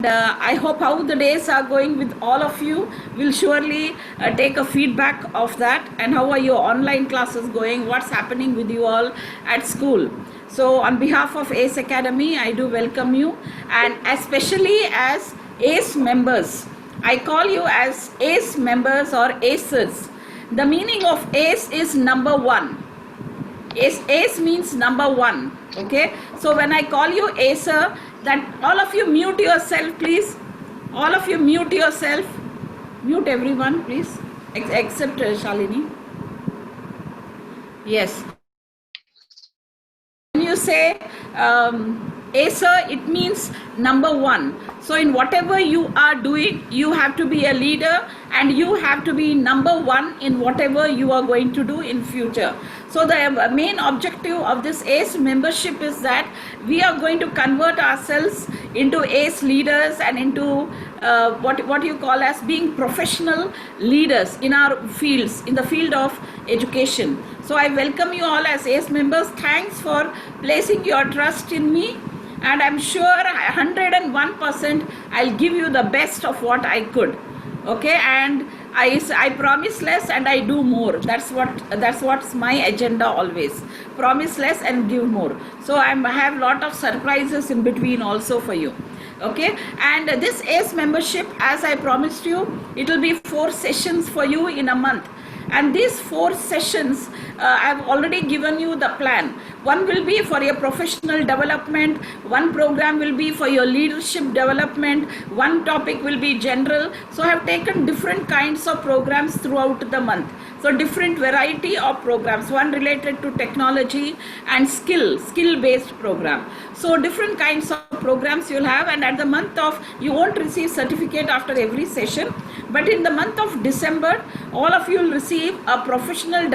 I hope how the days are going with all of you. Will surely take a feedback of that, and how are your online classes going, what's happening with you all at school. So on behalf of ACE Academy, I do welcome you, and especially as ACE members, I call you as ACE members or ACEs. The meaning of ACE is number one. Ace means number one. Okay, so when I call you Acer, that all of you mute yourself, please. All of you mute yourself. Mute everyone, please, except Shalini. Yes. When you say Acer, it means number one. So in whatever you are doing, you have to be a leader, and you have to be number one in whatever you are going to do in future. So the main objective of this ACE membership is that we are going to convert ourselves into ACE leaders and into what you call as being professional leaders in our fields, in the field of education. So I welcome you all as ACE members. Thanks for placing your trust in me, and I'm sure 101% I'll give you the best of what I could. Okay, and I promise less and I do more. That's what's my agenda always. Promise less and give more. So I have lot of surprises in between also for you. Okay, and this ACE membership, as I promised you, it will be 4 sessions for you in a month. And these 4 sessions, I've already given you the plan. One will be for your professional development, one program will be for your leadership development, one topic will be general. So I have taken different kinds of programs throughout the month. So different variety of programs, one related to technology and skill-based program. So different kinds of programs you'll have, and at the month of, you won't receive certificate after every session, but in the month of December, all of you will receive a professional,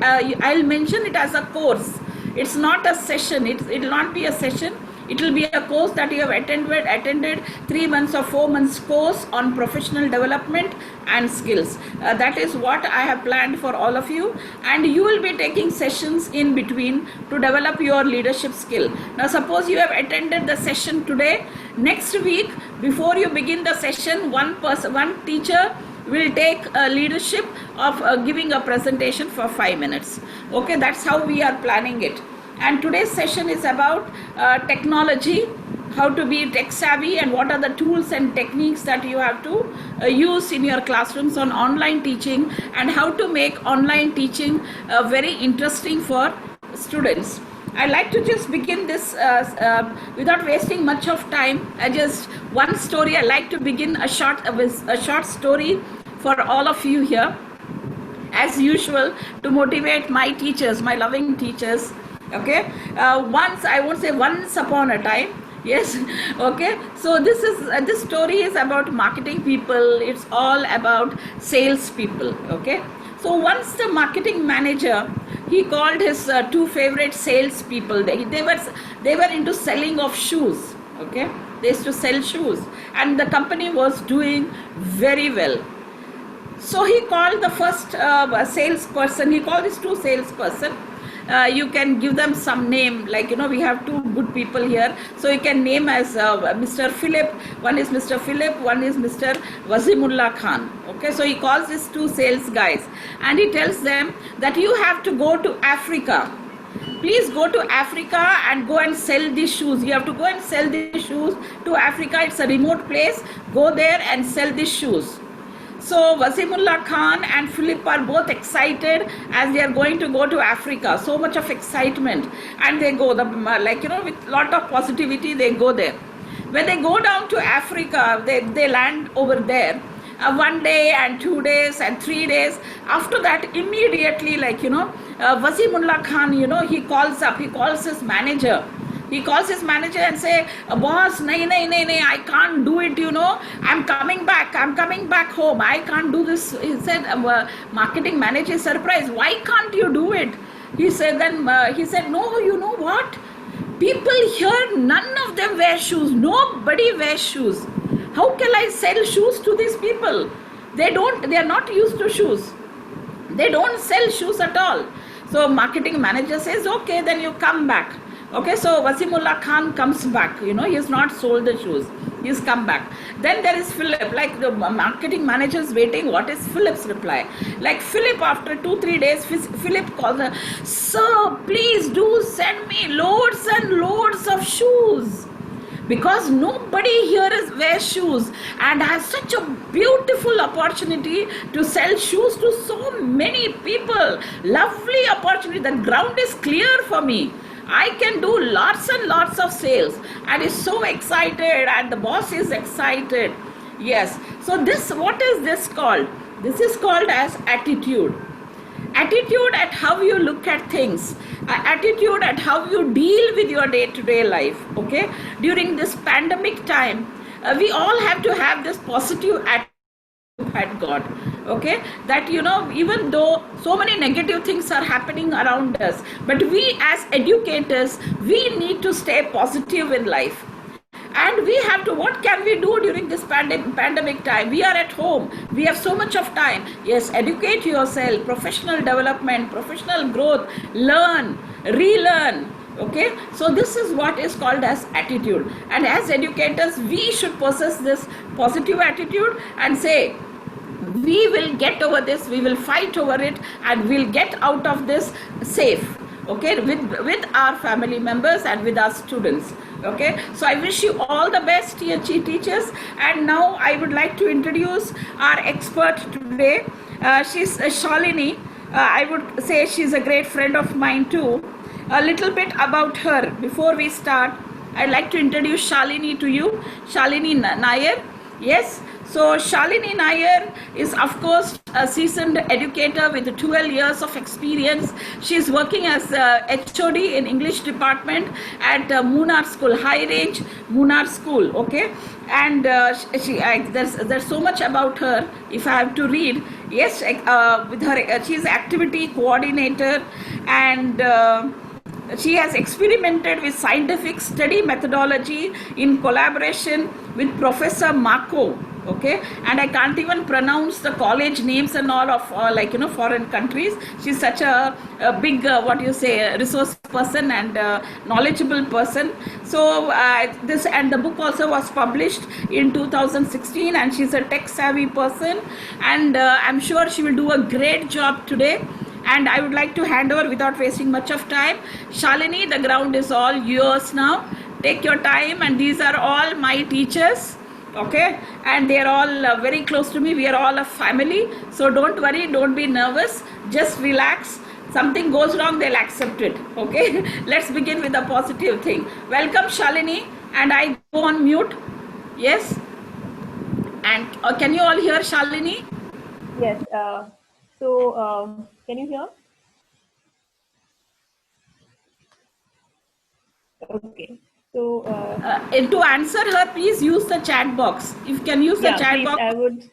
I'll mention it as a course. It's not a session, it will not be a session. It will be a course that you have attended 3 months or 4 months course on professional development and skills. That is what I have planned for all of you, and you will be taking sessions in between to develop your leadership skill. Now suppose you have attended the session today. Next week, before you begin the session, one teacher will take leadership of giving a presentation for 5 minutes. Okay, that's how we are planning it. And today's session is about technology, how to be tech savvy, and what are the tools and techniques that you have to use in your classrooms on online teaching, and how to make online teaching very interesting for students. I'd like to just begin this without wasting much of time. One story. I like to begin a short story for all of you here, as usual, to motivate my teachers, my loving teachers. Okay, I won't say once upon a time. Yes. Okay, so this story is about marketing people. It's all about sales people. Okay, so once the marketing manager, he called his 2 favorite sales people. They were into selling of shoes. Okay, they used to sell shoes, and the company was doing very well. So he called the first salesperson. He called these 2 salesperson. You can give them some name, like, we have 2 good people here, so you can name as Mr. Philip. One is Mr. Philip, one is Mr. Wazimullah Khan. Okay, so he calls these 2 sales guys, and he tells them that you have to go to Africa. Please go to Africa and go and sell these shoes. You have to go and sell these shoes to Africa. It's a remote place. Go there and sell these shoes. So Wazimullah Khan and Philip are both excited as they are going to go to Africa. So much of excitement, and they go, with lot of positivity, they go there. When they go down to Africa, they land over there. 1 day and 2 days and 3 days. After that, immediately, Wazimullah Khan, he calls his manager. He calls his manager and say, boss, nahi, I can't do it, I'm coming back home. I can't do this. He said, marketing manager is surprised. Why can't you do it? He said, no, you know what? People here, none of them wear shoes. Nobody wears shoes. How can I sell shoes to these people? They are not used to shoes. They don't sell shoes at all. So marketing manager says, okay, then you come back. Okay, so Wasimullah Khan comes back. He's not sold the shoes. He's come back. Then there is Philip. Like the marketing manager is waiting. What is Philip's reply? Like Philip, after 2-3 days, Philip calls her, "Sir, please do send me loads and loads of shoes." Because nobody here wears shoes, and I have such a beautiful opportunity to sell shoes to so many people. Lovely opportunity. The ground is clear for me. I can do lots and lots of sales, and is so excited, and the boss is excited. Yes. So this, what is this called? This is called as attitude. Attitude at how you look at things, attitude at how you deal with your day-to-day life. Okay, during this pandemic time, we all have to have this positive attitude at God. Okay, that even though so many negative things are happening around us, but we as educators, we need to stay positive in life. And we have to, what can we do during this pandemic time? We are at home, we have so much of time. Yes, educate yourself, professional development, professional growth, learn, relearn. Okay, so this is what is called as attitude. And as educators, we should possess this positive attitude and say, we will get over this, we will fight over it, and we'll get out of this safe. Okay, with our family members and with our students. Okay, so I wish you all the best, teachers. And now I would like to introduce our expert today. She's Shalini. I would say she's a great friend of mine too. A little bit about her before we start. I'd like to introduce Shalini to you. Shalini Nair. Yes. So Shalini Nair is, of course, a seasoned educator with 12 years of experience. She is working as HOD in English department at Munnar School, High Range Munnar School. Okay, and there's so much about her. If I have to read, yes, with her, she is activity coordinator, and she has experimented with scientific study methodology in collaboration with Professor Marco. Okay, and I can't even pronounce the college names and all of foreign countries. She's such a big resource person and knowledgeable person. So this, and the book also was published in 2016, and she's a tech savvy person, and I'm sure she will do a great job today. And I would like to hand over without wasting much of time. Shalini, the ground is all yours now. Take your time, and these are all my teachers. Okay, and they are all very close to me. We are all a family. So don't worry, don't be nervous. Just relax. Something goes wrong, they'll accept it. Okay, let's begin with a positive thing. Welcome, Shalini, and I go on mute. Yes, and can you all hear Shalini? Yes. So can you hear? Okay. So to answer her, please use the chat box. If you can use the chat please, box. I would.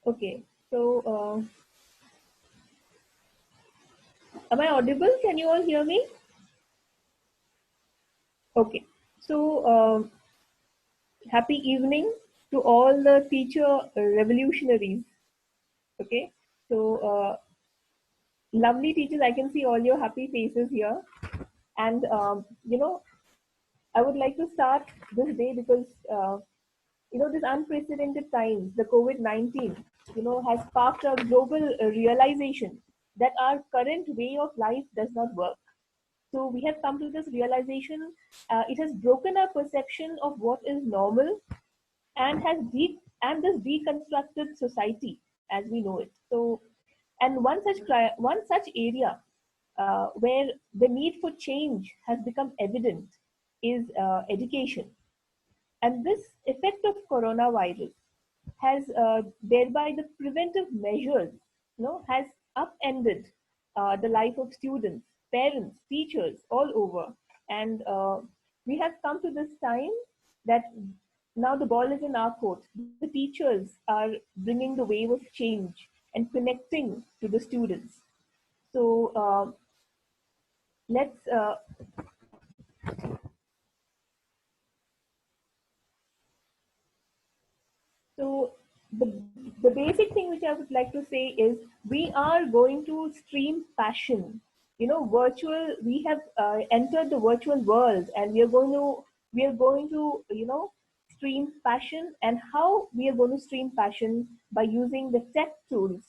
Okay. So am I audible? Can you all hear me? Okay. So happy evening to all the teacher revolutionaries. Okay. So lovely teachers, I can see all your happy faces here, and I would like to start this day because this unprecedented times, the COVID-19, has sparked a global realization that our current way of life does not work. So we have come to this realization. It has broken our perception of what is normal and and this deconstructed society as we know it. So, and one such area where the need for change has become evident is education. And this effect of coronavirus has thereby the preventive measures, has upended the life of students, parents, teachers all over. And we have come to this time that now the ball is in our court. The teachers are bringing the wave of change and connecting to the students. So let's so the the basic thing which I would like to say is we are going to stream passion. Virtual. We have entered the virtual world, and we are going to stream passion. And how we are going to stream passion by using the tech tools.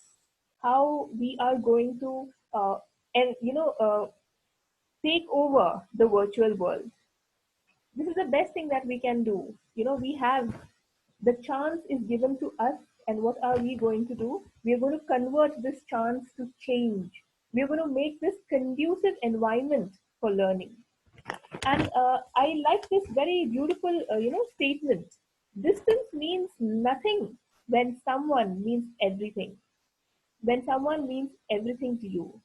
How we are going to and take over the virtual world. This is the best thing that we can do. We have the chance is given to us, and what are we going to do? We are going to convert this chance to change. We are going to make this conducive environment for learning. And I like this very beautiful, statement. Distance means nothing when someone means everything. When someone means everything to you.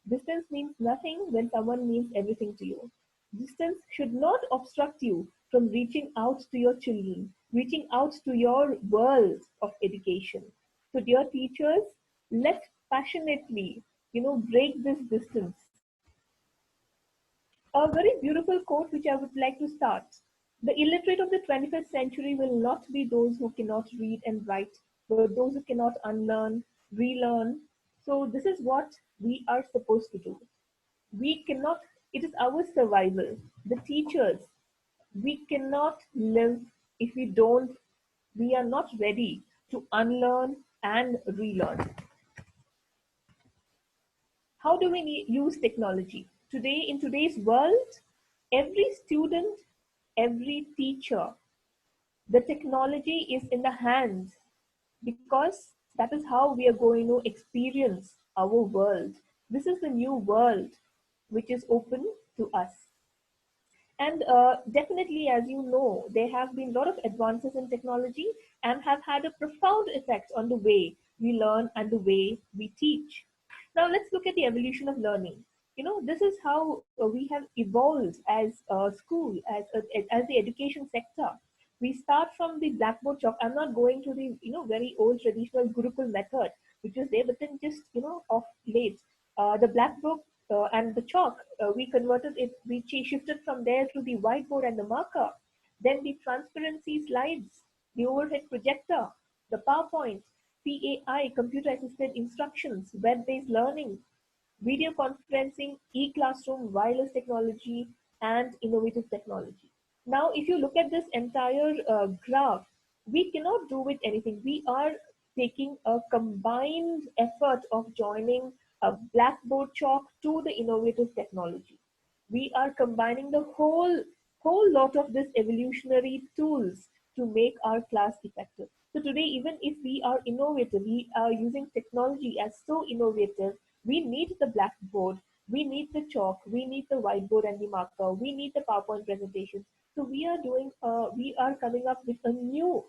Distance means nothing when someone means everything to you. Distance should not obstruct you from reaching out to your children, reaching out to your world of education. So, dear teachers, let's passionately, break this distance. A very beautiful quote which I would like to start. The illiterate of the 21st century will not be those who cannot read and write, but those who cannot unlearn, relearn. So, this is what we are supposed to do. We cannot, it is our survival. The teachers, we cannot live if we are not ready to unlearn and relearn. How do we use technology? Today, in today's world, every student, every teacher, the technology is in the hands, because that is how we are going to experience our world. This is the new world which is open to us. And definitely, as you know, there have been a lot of advances in technology and have had a profound effect on the way we learn and the way we teach. Now, let's look at the evolution of learning. This is how we have evolved as a school, as the education sector. We start from the blackboard chalk. I'm not going to the very old traditional Gurukul method, which is there, but then just of late, the blackboard and the chalk, we converted it, we shifted from there to the whiteboard and the marker. Then the transparency slides, the overhead projector, the PowerPoint, CAI, computer assisted instructions, web based learning, video conferencing, e-classroom, wireless technology, and innovative technology. Now, if you look at this entire graph, we cannot do with anything. We are taking a combined effort of joining a blackboard chalk to the innovative technology. We are combining the whole lot of this evolutionary tools to make our class effective. So today, even if we are innovative, we are using technology as so innovative, we need the blackboard, we need the chalk, we need the whiteboard and the marker, we need the PowerPoint presentations. So we are coming up with a new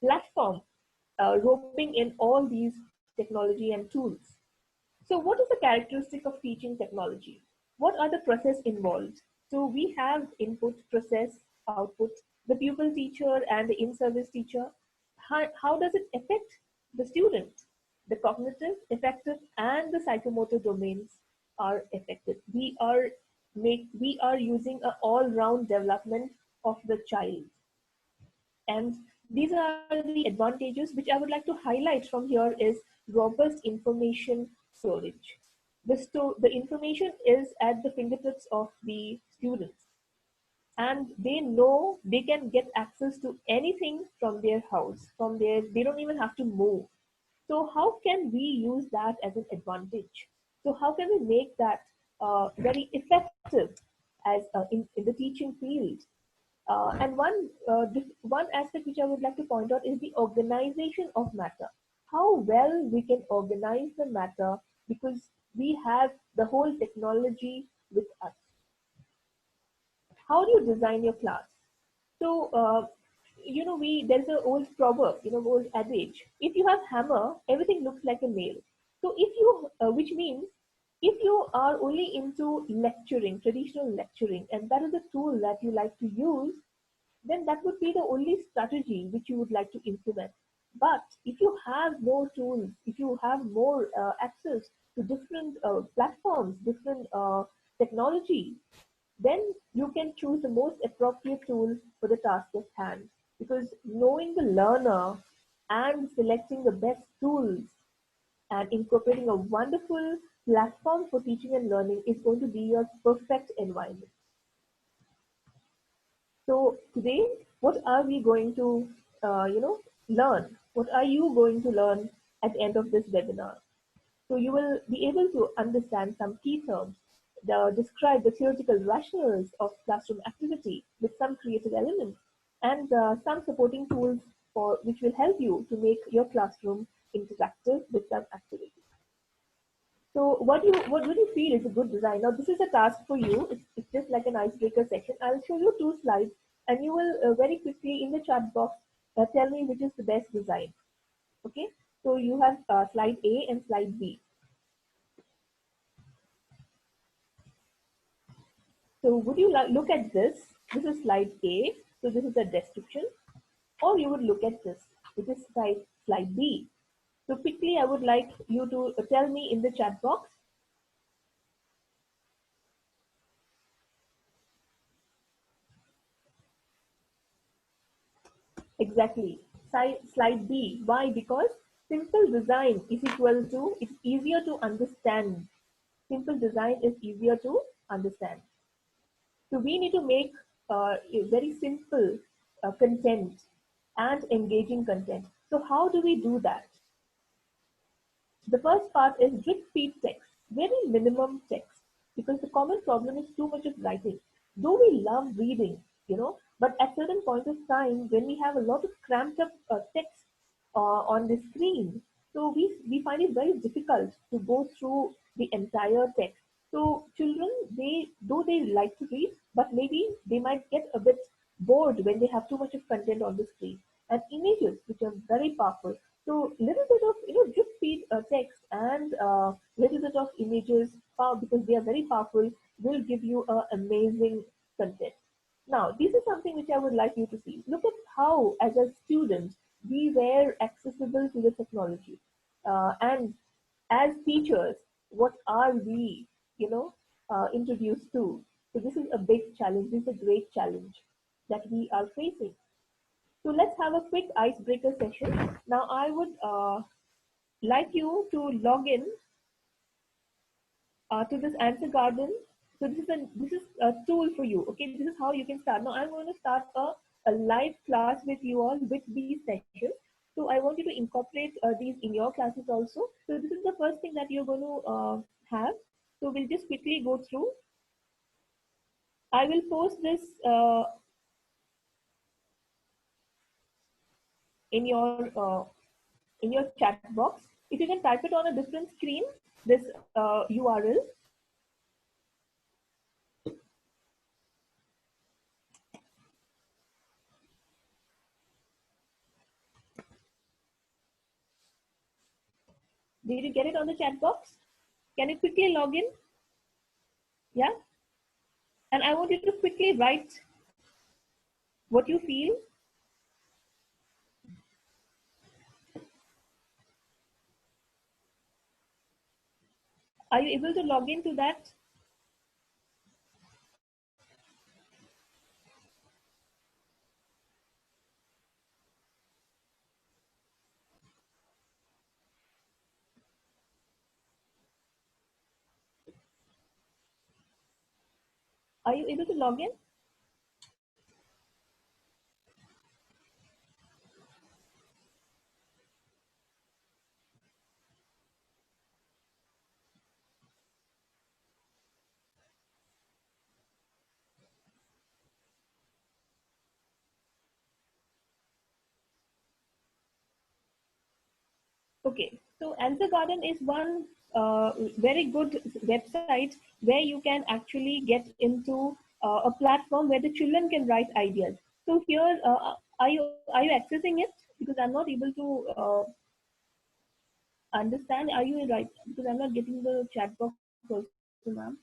platform, roping in all these technology and tools. So what is the characteristic of teaching technology? What are the process involved? So we have input, process, output, the pupil teacher and the in-service teacher. How does it affect the student? The cognitive, affective, and the psychomotor domains are affected. We are using an all-round development of the child. And these are the advantages which I would like to highlight from here is robust information storage. The information is at the fingertips of the students, and they know they can get access to anything from their house, they don't even have to move. So how can we use that as an advantage? So how can we make that very effective as in the teaching field? And one aspect which I would like to point out is the organization of matter. How well we can organize the matter, because we have the whole technology with us. How do you design your class? So we there's an old proverb, old adage. If you have hammer, everything looks like a nail. So which means if you are only into lecturing, traditional lecturing, and that is the tool that you like to use, then that would be the only strategy which you would like to implement. But if you have more tools, if you have more access to different platforms, different technology, then you can choose the most appropriate tool for the task at hand. Because knowing the learner and selecting the best tools and incorporating a wonderful platform for teaching and learning is going to be your perfect environment. So today, what are we going to, learn? What are you going to learn at the end of this webinar? So you will be able to understand some key terms, describe the theoretical rationales of classroom activity with some creative elements, and some supporting tools for which will help you to make your classroom interactive with some activity. So what do you feel is a good design? Now this is a task for you. It's just like an icebreaker session. I'll show you two slides, and you will very quickly in the chat box tell me which is the best design. Okay. So you have slide A and slide B. So would you look at this? This is slide A. So this is the description, or you would look at this, which is slide B. So quickly, I would like you to tell me in the chat box. Exactly. Slide B. Why? Because simple design is equal to, it's easier to understand. Simple design is easier to understand. So we need to make a very simple content and engaging content. So how do we do that? The first part is drip feed text, very minimum text, because the common problem is too much of writing. Though we love reading, but at certain point of time, when we have a lot of cramped up text on the screen, so we find it very difficult to go through the entire text. So children, though they like to read, but maybe they might get a bit bored when they have too much of content on the screen. And images, which are very powerful. So little bit of drip feed text and little bit of images, because they are very powerful, will give you amazing content. Now, this is something which I would like you to see. Look at how, as a student, we were accessible to the technology, and as teachers, what are we, introduced to? So this is a big challenge. This is a great challenge that we are facing. So let's have a quick icebreaker session. Now I would like you to log in to this answer garden. So this is a tool for you. Okay, this is how you can start. Now I'm going to start a live class with you all with these sessions. So I want you to incorporate these in your classes also. So this is the first thing that you're going to have. So we'll just quickly go through. I will post this in your chat box. If you can type it on a different screen, this URL. Did you get it on the chat box? Can you quickly log in? Yeah. And I want you to quickly write what you feel. Are you able to log into that? Are you able to log in? Okay, so Answer Garden is one very good website where you can actually get into a platform where the children can write ideas. So here, are you accessing it? Because I'm not able to understand. Are you right? Because I'm not getting the chat box also, ma'am.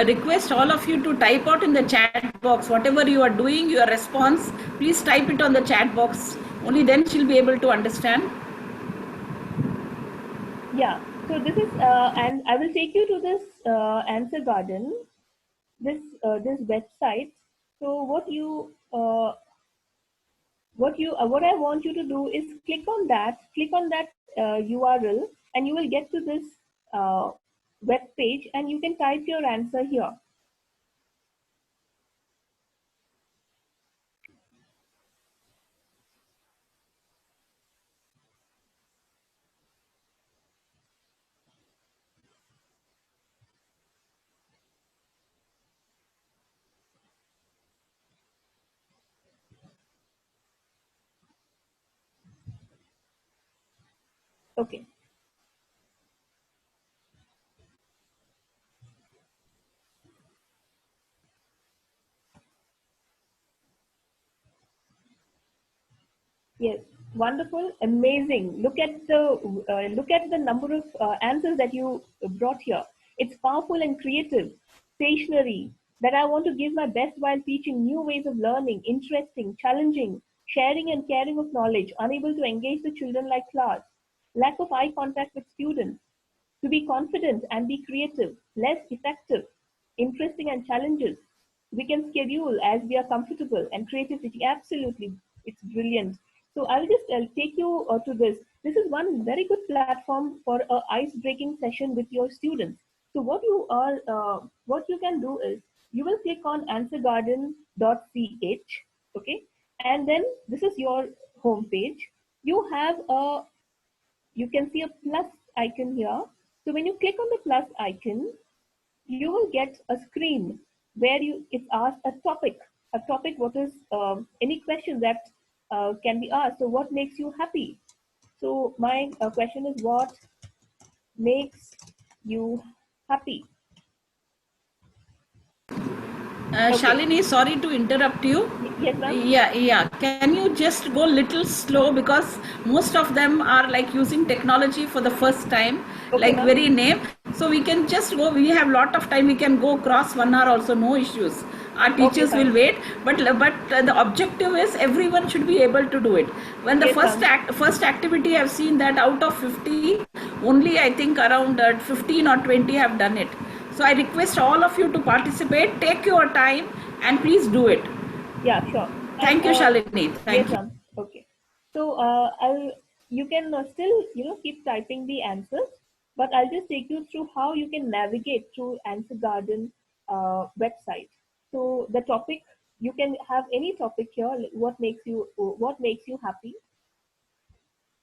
Request all of you to type out in the chat box whatever you are doing, your response. Please type it on the chat box. Only then she'll be able to understand. Yeah. So this is, and I will take you to this Answer Garden, this website. So what you what I want you to do is click on that URL, and you will get to this uh, web page, and you can type your answer here. Okay. Yes, wonderful, amazing. Look at the number of answers that you brought here. It's powerful and creative. Stationary. That I want to give my best while teaching new ways of learning, interesting, challenging, sharing and caring of knowledge, unable to engage the children like class, lack of eye contact with students, to be confident and be creative, less effective, interesting and challenges. We can schedule as we are comfortable and creativity. Absolutely, it's brilliant. So I'll just take you to this. This is one very good platform for a ice-breaking session with your students. So what you can do is you will click on answergarden.ch, okay, and then this is your home page. You have a you can see a plus icon here. So when you click on the plus icon, you will get a screen where it's asked a topic. A topic, what is any question that can be asked. So what makes you happy? So my question is, what makes you happy? Okay. Shalini, sorry to interrupt you. Yes, ma'am. Yeah. Can you just go little slow, because most of them are like using technology for the first time, Okay, like ma'am. very name. So we can just go. We have lot of time. We can go cross 1 hour also, no issues. Our Okay, teachers will fine. wait, but the objective is everyone should be able to do it. When the Yes, ma'am. first activity, I've seen that out of 50, only I think around 15 or 20 have done it. So I request all of you to participate. Take your time and please do it. Yeah, sure. And Thank you, Shalini. yes, Thank you. ma'am. Okay. So I'll you can still keep typing the answers, but I'll just take you through how you can navigate through Answer Garden website. So the topic, you can have any topic here. Like what makes you happy,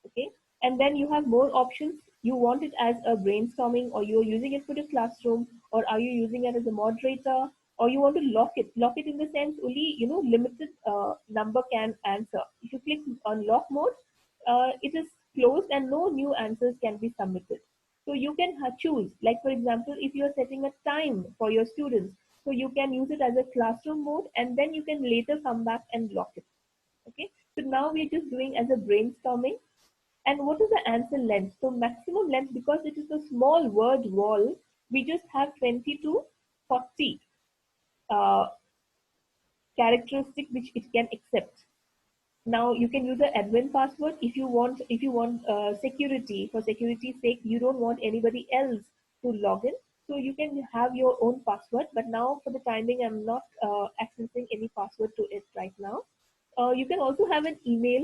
okay? And then you have more options. You want it as a brainstorming, or you're using it for the classroom, or are you using it as a moderator, or you want to lock it in the sense only limited number can answer. If you click on lock mode, it is closed and no new answers can be submitted. So you can choose, like for example, if you're setting a time for your students, so you can use it as a classroom mode, and then you can later come back and lock it. Okay, so now we're just doing as a brainstorming. And what is the answer length? So maximum length, because it is a small word wall, we just have 20 to 40 uh, characteristic which it can accept. Now you can use an admin password if you want security, for security's sake, you don't want anybody else to log in. So you can have your own password. But now for the timing, I'm not accessing any password to it right now. You can also have an email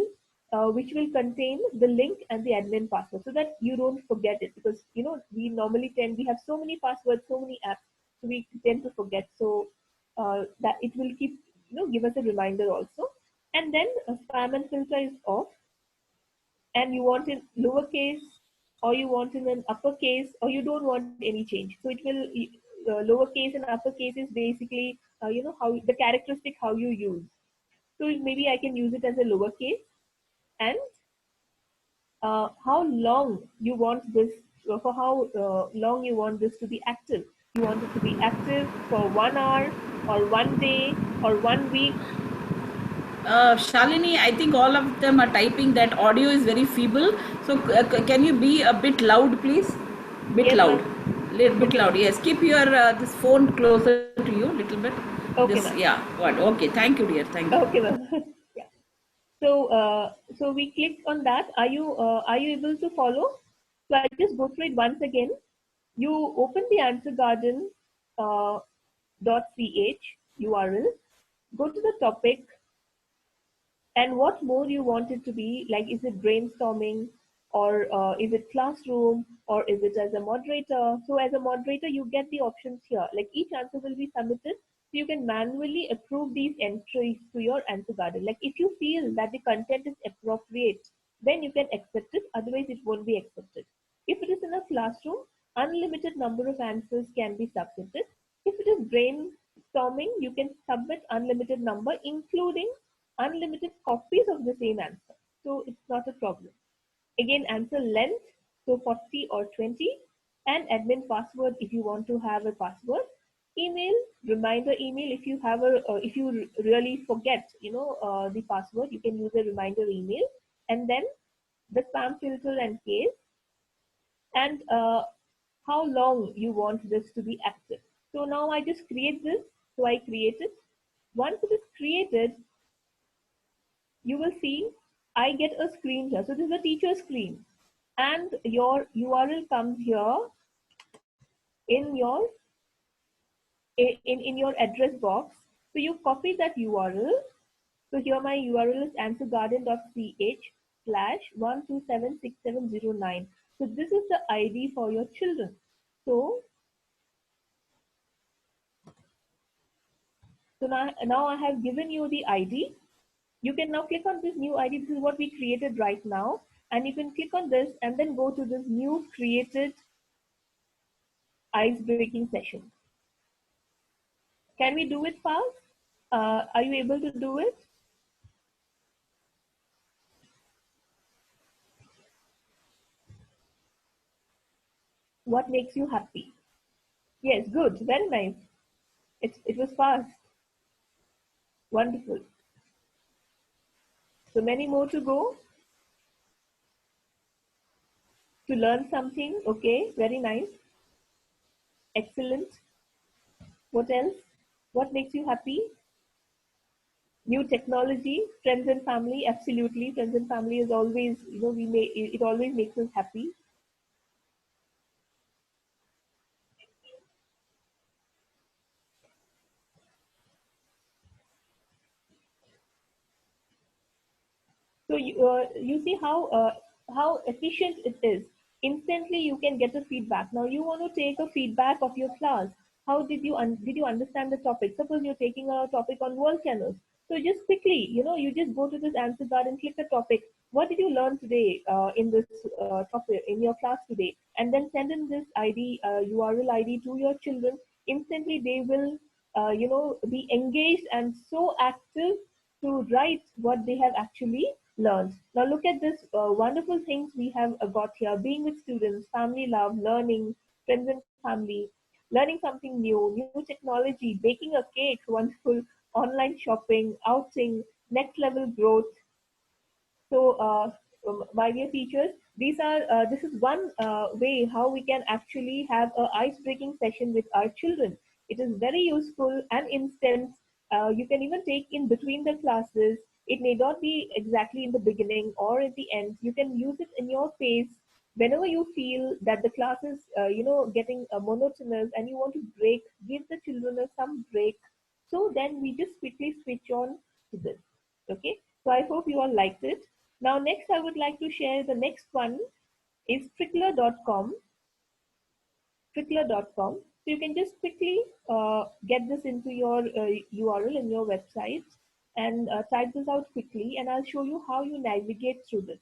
which will contain the link and the admin password, so that you don't forget it, because we have so many passwords, so many apps, so we tend to forget. So that it will keep give us a reminder also. And then a spam and filter is off, and you want in lowercase, or you want in an uppercase, or you don't want any change. So it will lowercase and uppercase is basically how the characteristic how you use. So maybe I can use it as a lowercase. And how long you want this, for how long you want this to be active. You want it to be active for 1 hour, or 1 day, or 1 week. Shalini, I think all of them are typing that audio is very feeble. So can you be a bit loud, please? Bit Yes, loud. ma'am. Little bit Okay, loud. ma'am. Yes. Keep your this phone closer to you, little bit. Okay, This, ma'am. yeah. What? Okay. Thank you, dear. Thank you. Okay, ma'am. Yeah. So we click on that. Are you able to follow? So I just go through it once again. You open the Answer Garden .ch URL. Go to the topic. and what more you want it to be. Like, is it brainstorming, or is it classroom, or is it as a moderator? So as a moderator, you get the options here. Like, each answer will be submitted, so you can manually approve these entries to your answer garden. Like, if you feel that the content is appropriate, then you can accept it, otherwise it won't be accepted. If it is in a classroom, unlimited number of answers can be submitted. If it is brainstorming, you can submit unlimited number, including unlimited copies of the same answer. So it's not a problem. Again, answer length, so 40 or 20, and admin password if you want to have a password. Email, reminder email if you have a, if you really forget, the password, you can use a reminder email. And then the spam filter and case, and how long you want this to be active. So now I just create this. So I create it. Once it is created, you will see I get a screen here. So this is a teacher screen, and your URL comes here in your in your address box. So you copy that URL. So here my URL is answergarden.ch/1276709. So this is the ID for your children. So now I have given you the ID. You can now click on this new ID. This is what we created right now. And you can click on this and then go to this new created ice breaking session. Can we do it fast? Are you able to do it? What makes you happy? Yes, good, very nice. It was fast. Wonderful. So many more to go to learn something. Okay, very nice. Excellent. What else? What makes you happy? New technology, friends and family. Absolutely, friends and family is always, it always makes us happy. So you see how efficient it is. Instantly, you can get a feedback. Now, you want to take a feedback of your class. How did you understand the topic? Suppose you're taking a topic on volcanoes. So just quickly, you just go to this answer bar and click the topic. What did you learn today in this topic in your class today? And then send in this ID, URL ID to your children. Instantly, they will, be engaged and so active to write what they have actually learned. Now look at this wonderful things we have got here: being with students, family love, learning, friends and family, learning something new, new technology, baking a cake, wonderful, online shopping, outing, next level growth. So, my dear teachers, this is one way how we can actually have a ice-breaking session with our children. It is very useful and instant. You can even take in between the classes. It may not be exactly in the beginning or at the end. You can use it in your phase whenever you feel that the class is, getting monotonous and you want to break. Give the children some break. So then we just quickly switch on to this. Okay. So I hope you all liked it. Now, next, I would like to share the next one is trickler.com. Trickler.com. So you can just quickly get this into your URL in your website and type this out quickly, and I'll show you how you navigate through this.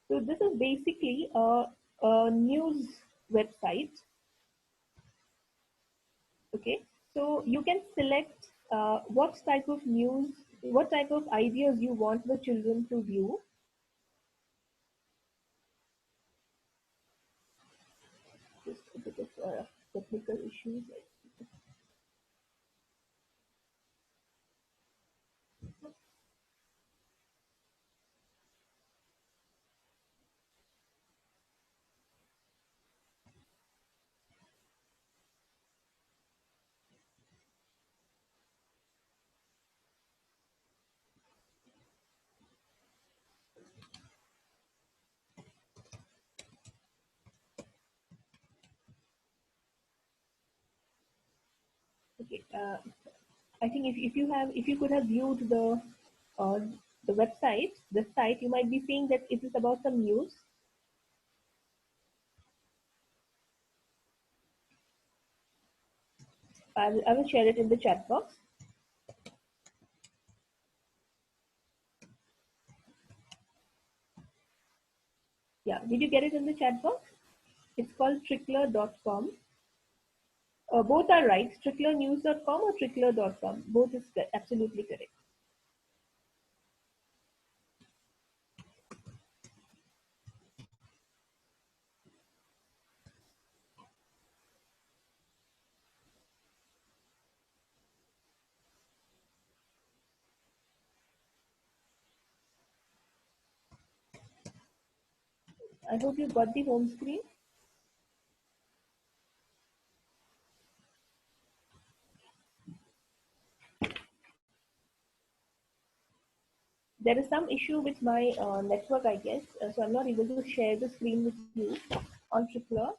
So this is basically a news website. Okay, so you can select what type of news, what type of ideas you want the children to view. Just a bit of technical issues. Okay. I think if you could have viewed uh, the website, the site, you might be seeing that it is about some news. I will share it in the chat box. Yeah, did you get it in the chat box? It's called trickler.com. Both are right, tricklernews.com or trickler.com. Both is absolutely correct. I hope you got the home screen. There is some issue with my network, I guess, so I'm not able to share the screen with you on Trickler.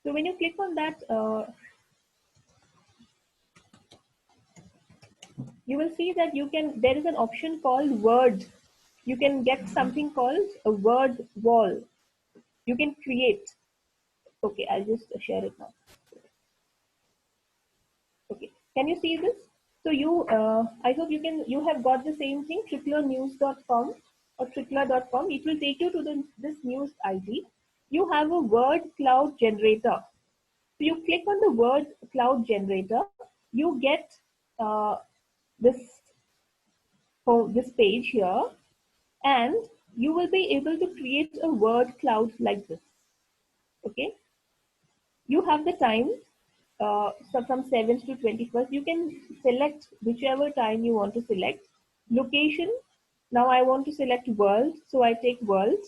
So when you click on that, you will see that there is an option called word. You can get something called a word wall. You can create. Okay, I'll just share it now. Okay, can you see this? So I hope you have got the same thing, tricklernews.com or trickler.com. It will take you to this news ID. You have a word cloud generator. So you click on the word cloud generator, you get uh, this this page here, and you will be able to create a word cloud like this. Okay, you have the time, so from 7th to 21st. You can select whichever time you want to select. Location, now I want to select world, so I take world.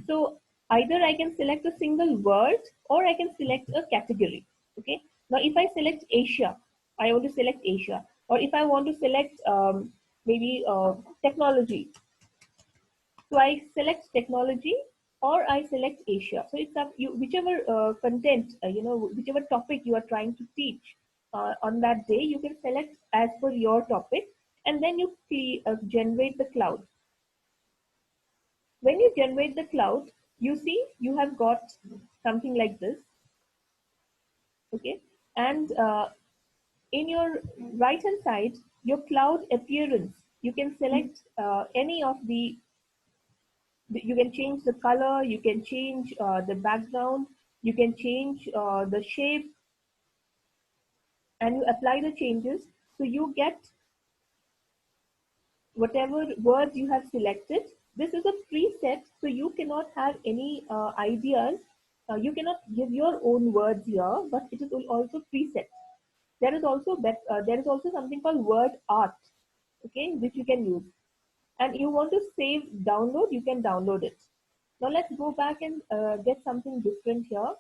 So either I can select a single word or I can select a category. Okay, now if I select Asia, I want to select Asia, or if I want to select maybe technology, so I select technology or I select Asia. So it's up you, whichever content, whichever topic you are trying to teach on that day, you can select as per your topic, and then you generate the cloud. When you generate the cloud, you see you have got something like this. Okay, and in your right hand side, your cloud appearance, you can select any of you can change the color, you can change the background, you can change the shape, and you apply the changes. So you get whatever words you have selected. This is a preset, so you cannot have any ideas. You cannot give your own words here, but it is also preset. There is also something called word art, okay, which you can use. And you want to save download, you can download it. Now let's go back and get something different here.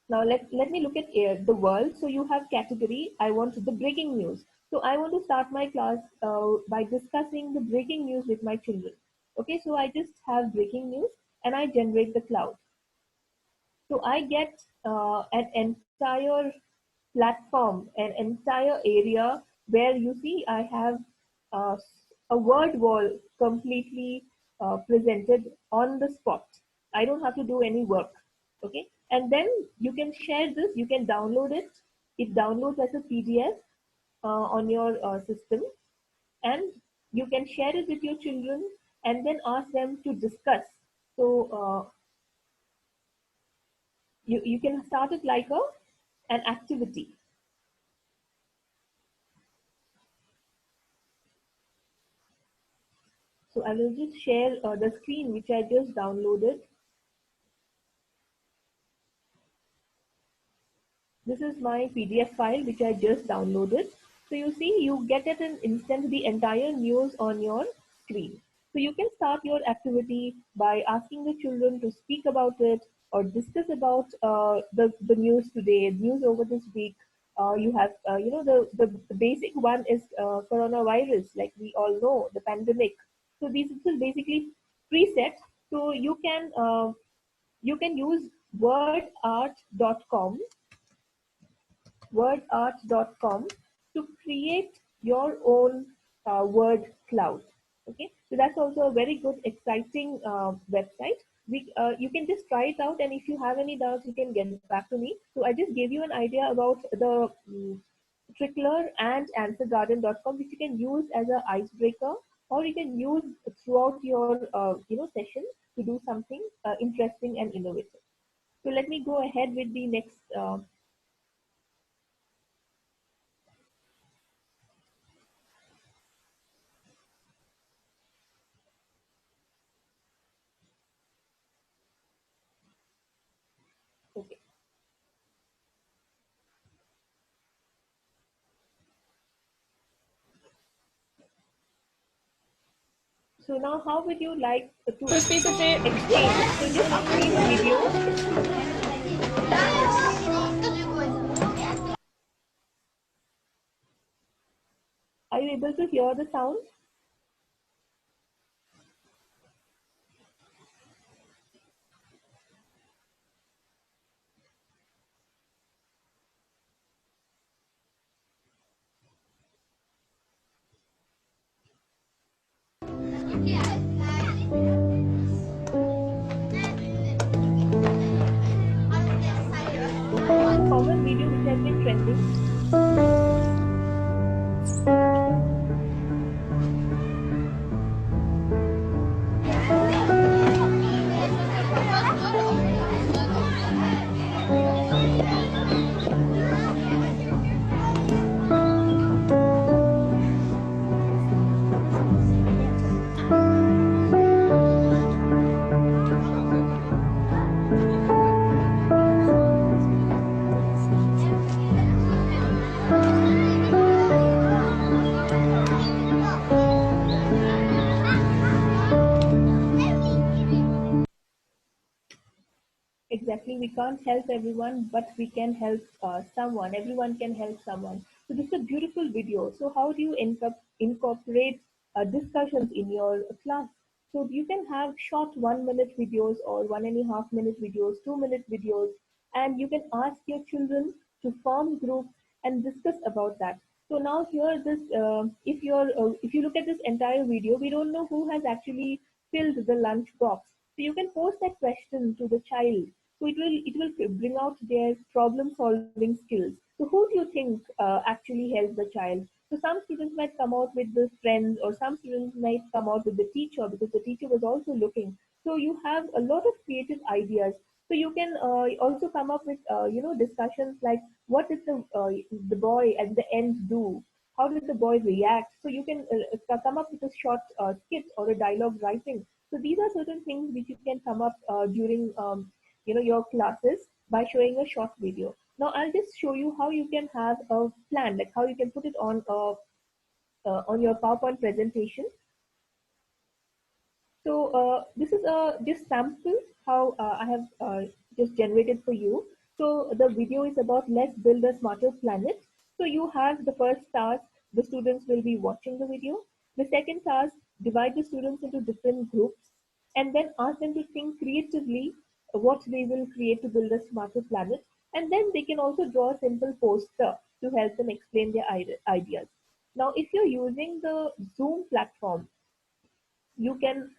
Now let me look at the world. So you have category. I want the breaking news. So I want to start my class by discussing the breaking news with my children. Okay, so I just have breaking news and I generate the cloud. So I get an entire platform, an entire area where you see I have uh, a word wall completely presented on the spot. I don't have to do any work. Okay, and then you can share this. You can download it. It downloads as a PDF on your system, and you can share it with your children and then ask them to discuss. So you can start it like an activity. So I will just share the screen which I just downloaded. This is my PDF file which I just downloaded. So you see, you get at an instant the entire news on your screen. So you can start your activity by asking the children to speak about it or discuss about the news today, news over this week. You have, the basic one is coronavirus, like we all know, the pandemic. So these is basically presets. So you can use wordart.com to create your own word cloud. Okay, so that's also a very good, exciting website. You can just try it out, and if you have any doubts, you can get back to me. So I just gave you an idea about the Trickler and AnswerGarden.com, which you can use as an icebreaker, or you can use throughout your session to do something interesting and innovative. So let me go ahead with the next. Okay. So now, how would you like to So speaker say, exchange? So just screen video. Are you able to hear the sound? A common video which has been trending. Exactly, we can't help everyone, but we can help someone. Everyone can help someone. So this is a beautiful video. So how do you incorporate discussions in your class? So you can have short 1 minute videos or 1.5 minute videos, 2 minute videos, and you can ask your children to form groups and discuss about that. So now here, if you look at this entire video, we don't know who has actually filled the lunch box. So you can pose that question to the child, so it will bring out their problem solving skills. So who do you think actually helped the child? So some students might come out with the friends, or some students might come out with the teacher, because the teacher was also looking. So you have a lot of creative ideas. So you can also come up with discussions like, what did the boy at the end do? How did the boy react? So you can come up with a short skit or a dialogue writing. So these are certain things which you can come up during your classes by showing a short video. Now I'll just show you how you can have a plan, like how you can put it on your PowerPoint presentation. So this is a just sample how I have just generated for you. So the video is about let's build a smarter planet. So you have the first task, the students will be watching the video. The second task, divide the students into different groups and then ask them to think creatively what they will create to build a smarter planet. And then they can also draw a simple poster to help them explain their ideas. Now, if you're using the Zoom platform, you can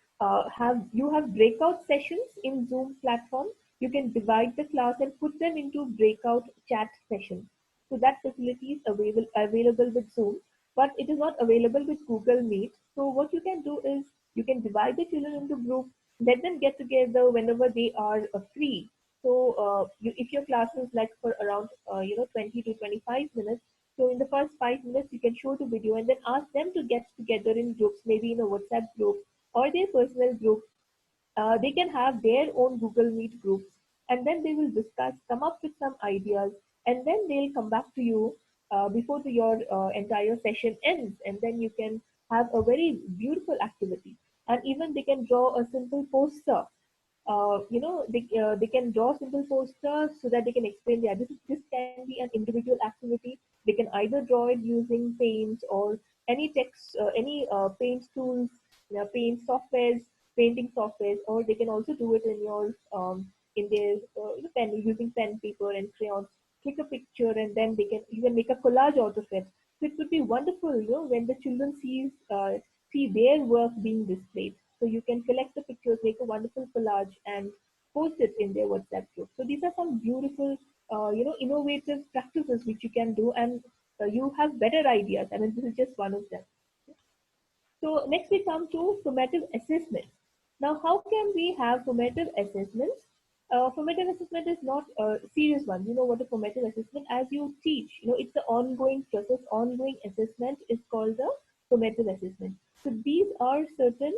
have breakout sessions in Zoom platform. You can divide the class and put them into breakout chat sessions. So that facility is available with Zoom, but it is not available with Google Meet. So what you can do is you can divide the children into groups, let them get together whenever they are free. So if your class is like for around 20 to 25 minutes, so in the first 5 minutes, you can show the video and then ask them to get together in groups, maybe in a WhatsApp group or their personal group. They can have their own Google Meet groups, and then they will discuss, come up with some ideas, and then they'll come back to you before your entire session ends, and then you can have a very beautiful activity. And even they can draw a simple poster they can draw simple posters so that they can explain this can be an individual activity. They can either draw it using paint or any text, any paint tools, paint softwares, painting softwares, or they can also do it in your in their pen, using pen, paper, and crayons. Click a picture, and then they can even make a collage out of it. So it would be wonderful, when the children see their work being displayed. So you can collect the pictures, make a wonderful collage, and post it in their WhatsApp group. So these are some beautiful, innovative practices which you can do, and you have better ideas. I mean, this is just one of them. So next we come to formative assessment. Now, how can we have formative assessments? Formative assessment is not a serious one. You know what a formative assessment? As you teach, it's the ongoing process. Ongoing assessment is called the formative assessment. So these are certain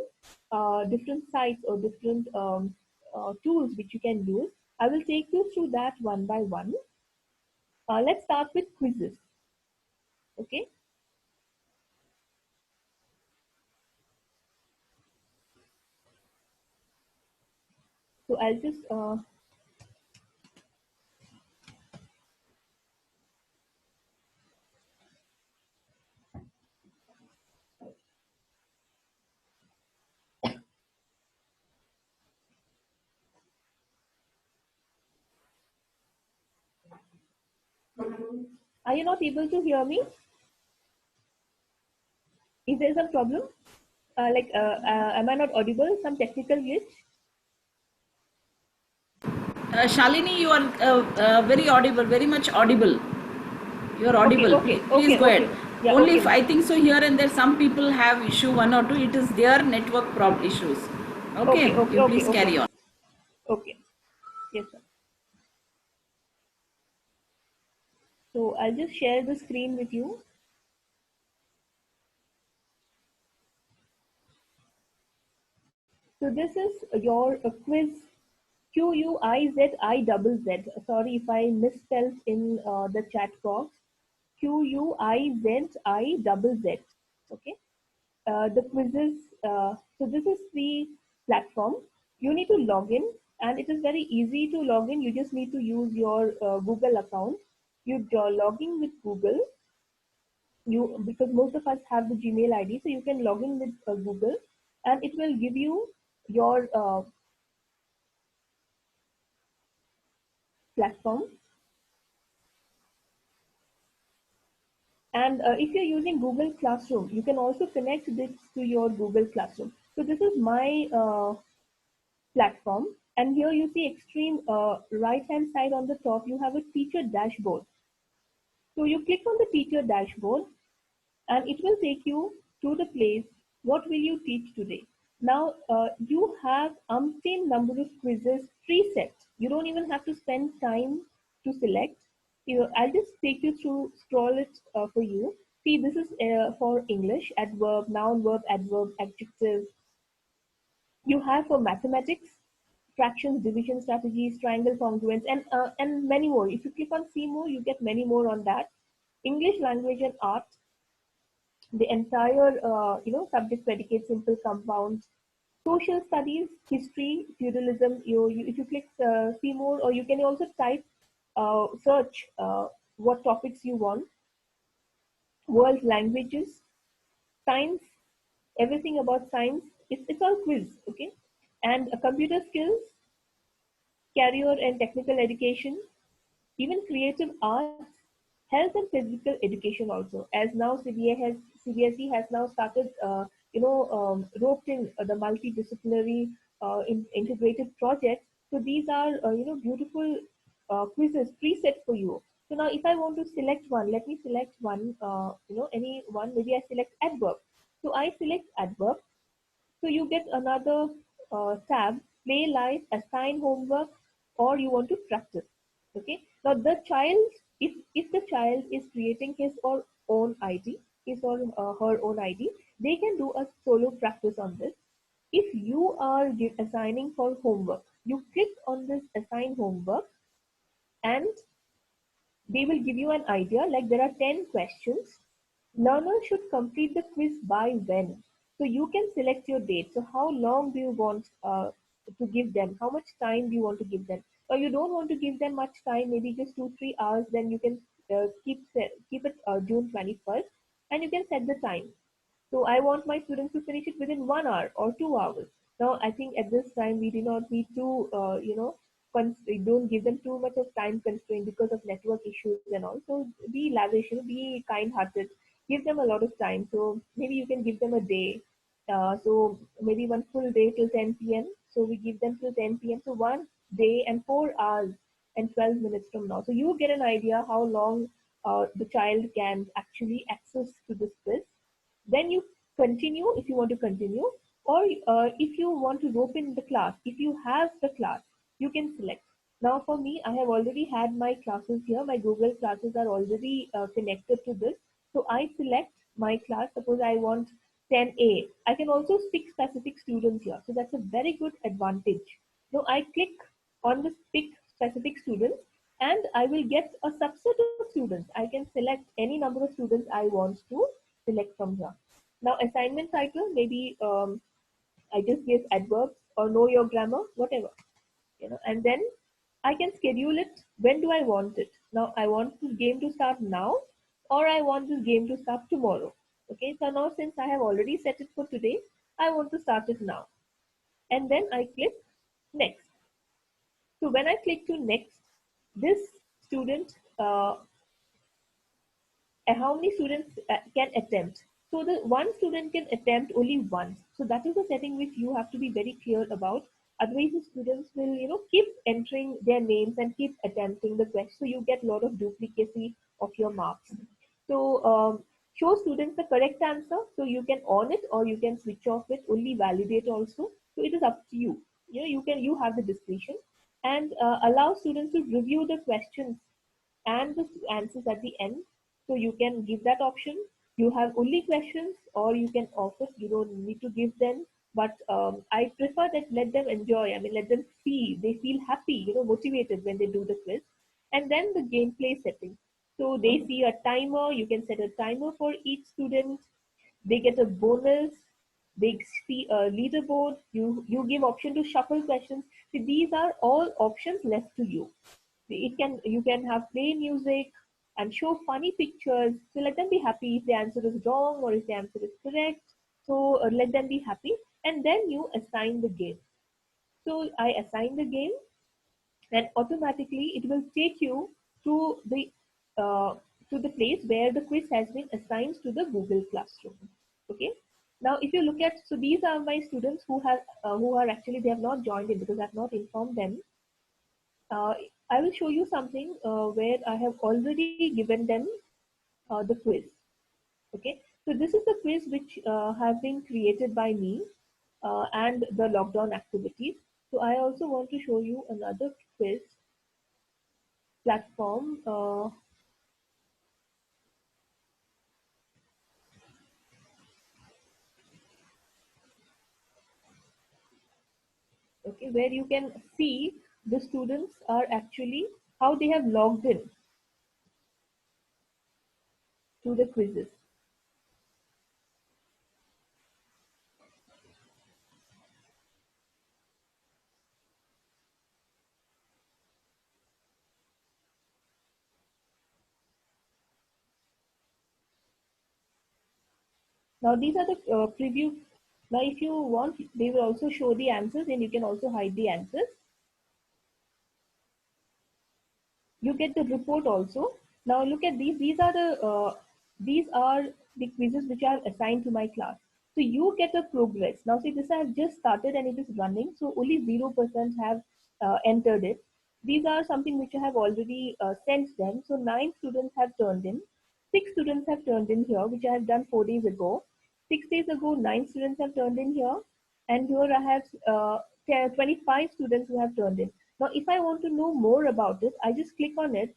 different sites or different tools which you can use. I will take you through that one by one. Let's start with quizzes. Okay. So I'll just Are you not able to hear me? Is there some problem? Am I not audible? Some technical glitch? Shalini, you are very audible, very much audible. You are Okay, audible. okay, Please okay, go ahead. okay. Yeah, Only okay if now. I think so here and there some people have issue one or two. It is their network issues. Okay, Okay, okay, you okay, please okay. carry on. Okay. Yes, sir. So I'll just share the screen with you. So this is your quiz QUIZIZZ. Sorry if I misspelled in the chat box. QUIZIZZ. Okay. The quizzes. So this is the platform. You need to log in, and it is very easy to log in. You just need to use your Google account. You log in with Google. You Because most of us have the Gmail ID, so you can log in with Google, and it will give you your platform. And if you're using Google Classroom, you can also connect this to your Google Classroom. So this is my platform. And here you see extreme right hand side on the top, you have a teacher dashboard. So you click on the teacher dashboard, and it will take you to the place, what will you teach today? Now you have umpteen number of quizzes preset. You don't even have to spend time to select. I'll just take you through, scroll it for you. See, this is for English: adverb, noun, verb, adverb, adjective. You have for mathematics, fractions, division strategies, triangle congruence, and many more. If you click on see more, you get many more on that. English language and art, the entire subject, predicate, simple, compound. Social studies, history, feudalism. If you click see more, or you can also type search what topics you want. World languages, science, everything about science. It's all quiz. Okay. And computer skills, career and technical education, even creative arts, health and physical education also. As now CBSE has now started, roped in the multidisciplinary integrated projects. So these are, beautiful quizzes preset for you. So now if I want to select one, let me select one, any one, maybe I select adverb. So I select adverb. So you get another tab, play life, assign homework, or you want to practice. Okay. Now the child, if the child is creating his or own ID, his or her own ID, they can do a solo practice on this. If you are assigning for homework, you click on this assign homework, and they will give you an idea, like there are 10 questions. Learners should complete the quiz by when. So you can select your date. So how long do you want to give them? How much time do you want to give them? Or you don't want to give them much time, maybe just 2 3 hours, then you can keep it June 21st, and you can set the time. So I want my students to finish it within 1 hour or 2 hours. Now I think at this time we do not need to, we don't give them too much of time constraint because of network issues and all. So be lavish, be kind-hearted, give them a lot of time. So maybe you can give them a day. So maybe one full day till 10 p.m. So we give them till 10 p.m. So 1 day and 4 hours and 12 minutes from now. So you get an idea how long the child can actually access to this quiz. Then you continue if you want to continue, or if you want to rope in the class, if you have the class, you can select. Now for me, I have already had my classes here. My Google classes are already connected to this. So I select my class. Suppose I want 10A. I can also pick specific students here. So that's a very good advantage. Now I click on this pick specific students, and I will get a subset of students. I can select any number of students I want to select from here. Now assignment title, maybe I just give adverbs or know your grammar, whatever, and then I can schedule it. When do I want it? Now I want this game to start now, or I want this game to start tomorrow. Okay, so now since I have already set it for today, I want to start it now. And then I click next. So when I click to next, this student how many students can attempt. So the one student can attempt only once. So that is a setting which you have to be very clear about. Otherwise, the students will, keep entering their names and keep attempting the question. So you get a lot of duplicacy of your marks. So show students the correct answer. So you can on it or you can switch off it. Only validate also. So it is up to you. You have the discretion, and allow students to review the questions and the answers at the end. So you can give that option. You have only questions, or you can offer. You don't need to give them. But I prefer that let them enjoy. I mean, let them see. They feel happy, motivated when they do the quiz. And then the gameplay setting. So they see a timer. You can set a timer for each student. They get a bonus. They see a leaderboard. You give option to shuffle questions. See, these are all options left to you. You can have play music and show funny pictures. So let them be happy if the answer is wrong or if the answer is correct. So let them be happy, and then you assign the game. So I assign the game, and automatically it will take you to the uh, to the place where the quiz has been assigned to the Google Classroom. Okay. Now, if you look at, so these are my students who are actually, they have not joined in because I have not informed them. uh, I will show you something where I have already given them the quiz. Okay, so this is the quiz which have been created by me and the lockdown activities. So I also want to show you another quiz platform. Okay, where you can see the students are actually how they have logged in to the quizzes. Now these are the preview. Now if you want, they will also show the answers, and you can also hide the answers. You get the report also. Now look at these. These are the quizzes which I have assigned to my class. So you get a progress. Now see, this I have just started and it is running. So only 0% have entered it. These are something which I have already sent them. So 9 students have turned in. 6 students have turned in here, which I have done 4 days ago. 6 days ago, 9 students have turned in here, and here I have 25 students who have turned in. Now, if I want to know more about it, I just click on it,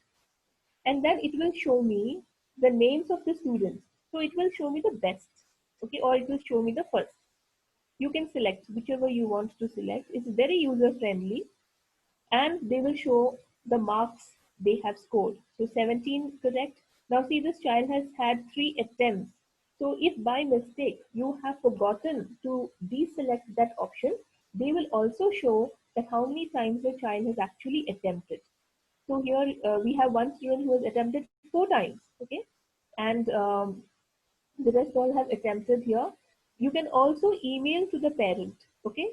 and then it will show me the names of the students. So it will show me the best, okay, or it will show me the first. You can select whichever you want to select. It's very user friendly, and they will show the marks they have scored. So 17 correct. Now see, this child has had 3 attempts. So if by mistake you have forgotten to deselect that option, They will also show that how many times the child has actually attempted. So here we have one student who has attempted 4 times, okay, and the rest all have attempted here. You can also email to the parent, okay.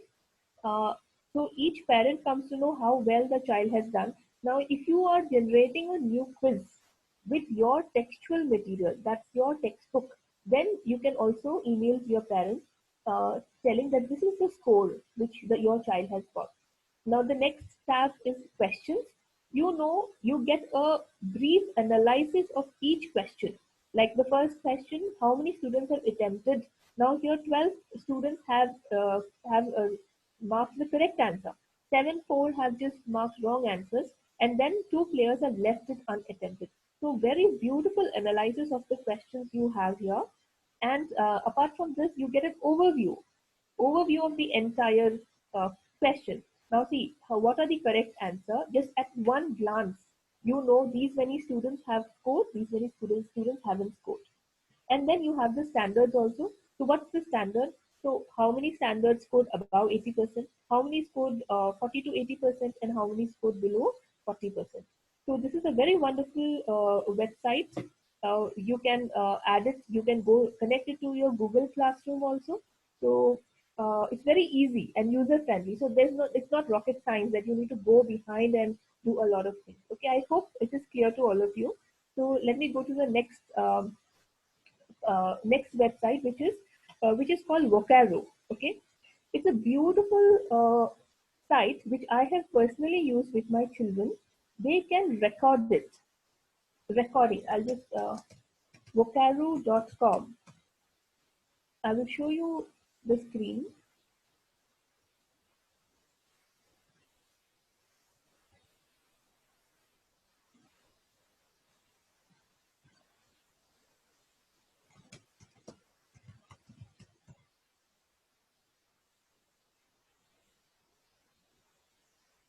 Uh, so each parent comes to know how well the child has done. Now, if you are generating a new quiz with your textual material, that's your textbook, then you can also email to your parents telling that this is the score which your child has got. Now, the next tab is questions. You know, you get a brief analysis of each question. Like the first question, how many students have attempted? Now here 12 students have marked the correct answer. 7 4 have just marked wrong answers, and then 2 players have left it unattempted. So very beautiful analysis of the questions you have here. And apart from this, you get an overview of the entire question. Now see, what are the correct answer? Just at one glance, you know these many students have scored, these many students haven't scored. And then you have the standards also. So what's the standard? So how many standards scored above 80%? How many scored 40 to 80%? And how many scored below 40%? So this is a very wonderful website. You can add it. You can go connect it to your Google Classroom also. So it's very easy and user friendly. So it's not rocket science that you need to go behind and do a lot of things. Okay, I hope it is clear to all of you. So let me go to the next website, which is called Vocaro. Okay, it's a beautiful site which I have personally used with my children. They can record it. Recording. I'll just Vocaro.com. I will show you the screen.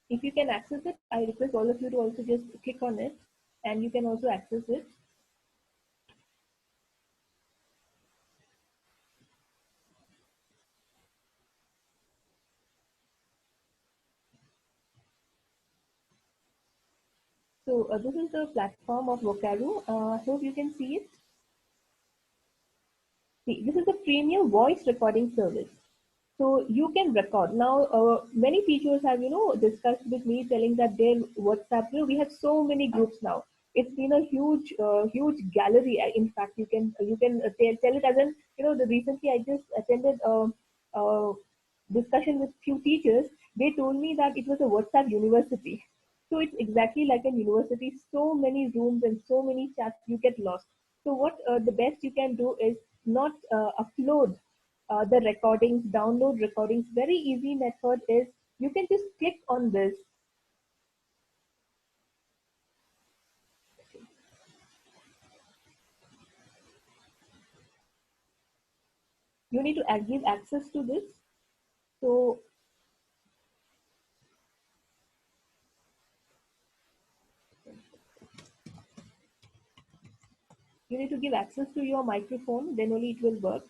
If you can access it, I request all of you to also just click on it, and you can also access it. So this is the platform of Vocaro. I hope you can see it. See, this is a premium voice recording service. So you can record. Now, many teachers have, discussed with me telling that their WhatsApp, we have so many groups now. It's been a huge gallery. In fact, you can tell it as an, the recently I just attended a discussion with few teachers. They told me that it was a WhatsApp university. So it's exactly like a university. So many rooms and so many chats, you get lost. So what the best you can do is not upload the recordings, download recordings. Very easy method is you can just click on this. You need to give access to this. So you need to give access to your microphone, then only it will work.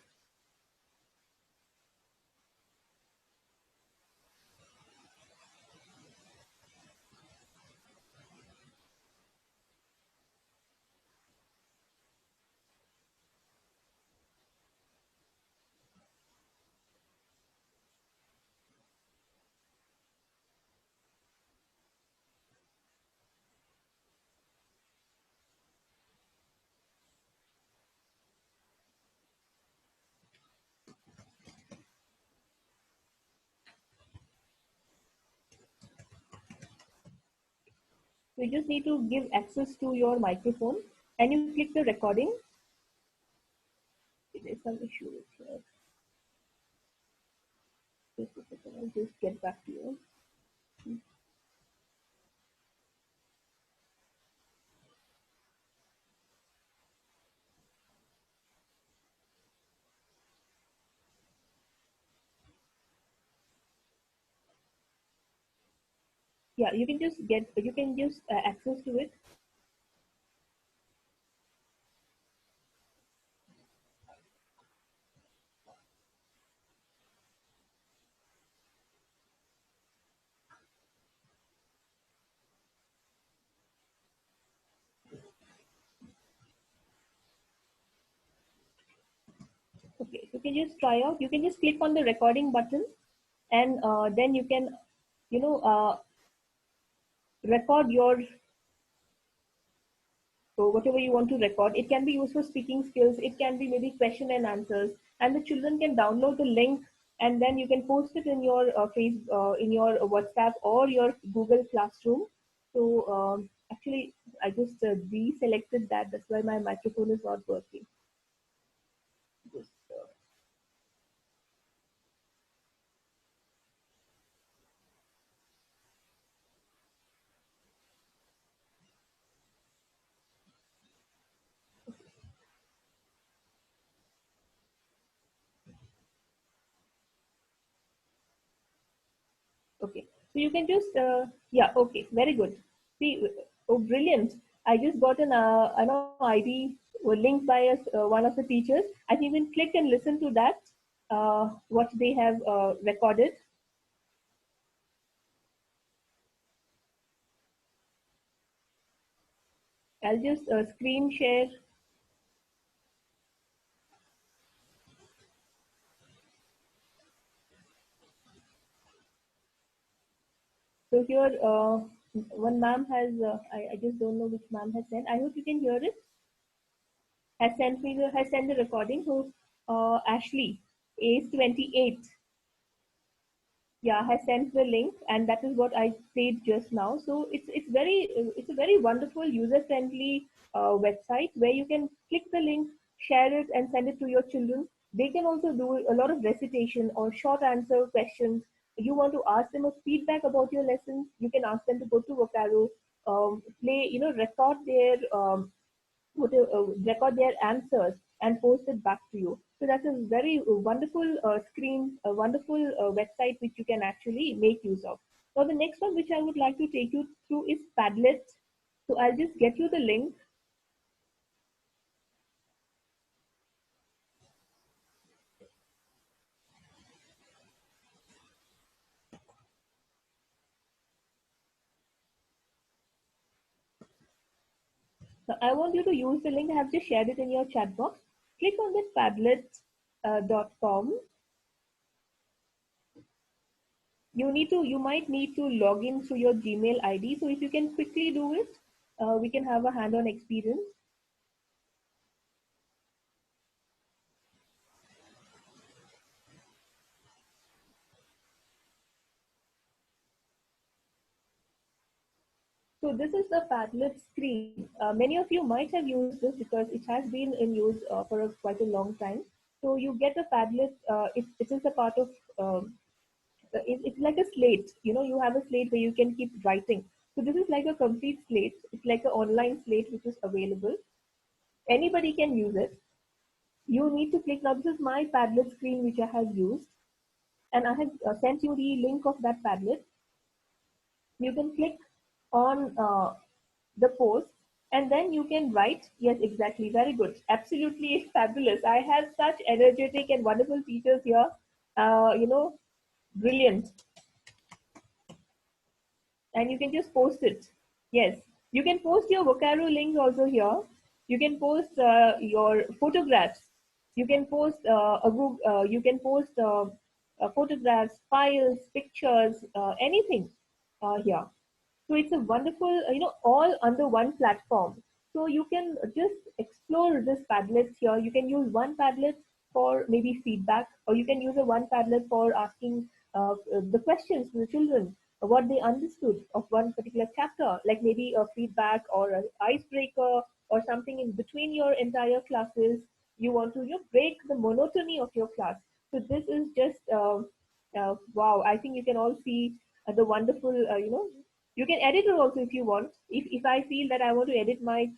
So you just need to give access to your microphone and you click the recording. There's some issue with here. Just a second, I'll just get back to you. Yeah, you can just access to it. You can just try out. You can just click on the recording button, and then you can, you know, record your, so whatever you want to record. It can be used for speaking skills. It can be maybe question and answers, and the children can download the link, and then you can post it in your in your WhatsApp or your Google Classroom. So actually, I just deselected that. That's why my microphone is not working. Just, okay, so you can just yeah, okay, very good. See, oh, brilliant! I just got an ID link by one of the teachers. I think you can click and listen to that what they have recorded. I'll just screen share. So here, one ma'am has. I just don't know which ma'am has sent. I hope you can hear it. Has sent the recording. So Ashley, age 28. Yeah, has sent the link, and that is what I played just now. So it's a very wonderful user friendly website where you can click the link, share it, and send it to your children. They can also do a lot of recitation or short answer questions. You want to ask them a feedback about your lessons, you can ask them to go to Vocaro, play, record their record their answers and post it back to you. So that's a very wonderful screen, a wonderful website which you can actually make use of. Now the next one which I would like to take you through is Padlet. So I'll just get you the link. So I want you to use the link. I have just shared it in your chat box. Click on that padlet.com. You might need to log in through your Gmail ID. So if you can quickly do it, we can have a hand-on experience. So this is the Padlet screen. Many of you might have used this because it has been in use for quite a long time. So you get a Padlet. It is a part of. It's like a slate. You have a slate where you can keep writing. So this is like a complete slate. It's like an online slate which is available. Anybody can use it. You need to click now. This is my Padlet screen which I have used, and I have sent you the link of that Padlet. You can click on the post, and then you can write. Yes, exactly, very good, absolutely fabulous. I have such energetic and wonderful teachers here. Brilliant. And you can just post it. Yes, you can post your Vocaro links also here. You can post your photographs. You can post you can post photographs, files, pictures, anything here. So it's a wonderful, all under one platform. So you can just explore this Padlet here. You can use one Padlet for maybe feedback, or you can use a one Padlet for asking the questions to the children, what they understood of one particular chapter, like maybe a feedback or an icebreaker or something in between your entire classes. You want to break the monotony of your class. So this is just wow. I think you can all see the wonderful, you can edit it also if you want. If I feel that I want to edit my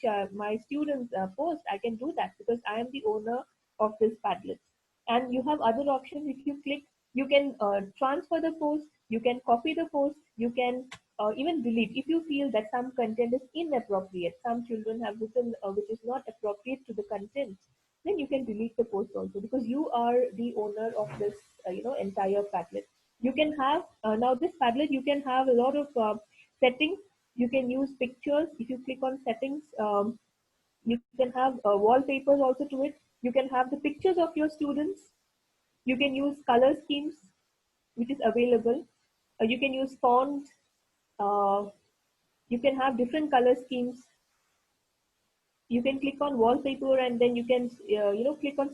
students' post, I can do that because I am the owner of this Padlet. And you have other options. If you click, you can transfer the post, you can copy the post, you can even delete. If you feel that some content is inappropriate, some children have written which is not appropriate to the content, then you can delete the post also because you are the owner of this entire Padlet. You can have now this Padlet, you can have a lot of settings. You can use pictures. If you click on settings, you can have wallpapers also to it. You can have the pictures of your students. You can use color schemes, which is available. You can use font. Uh, you can have different color schemes. You can click on wallpaper, and then you can click on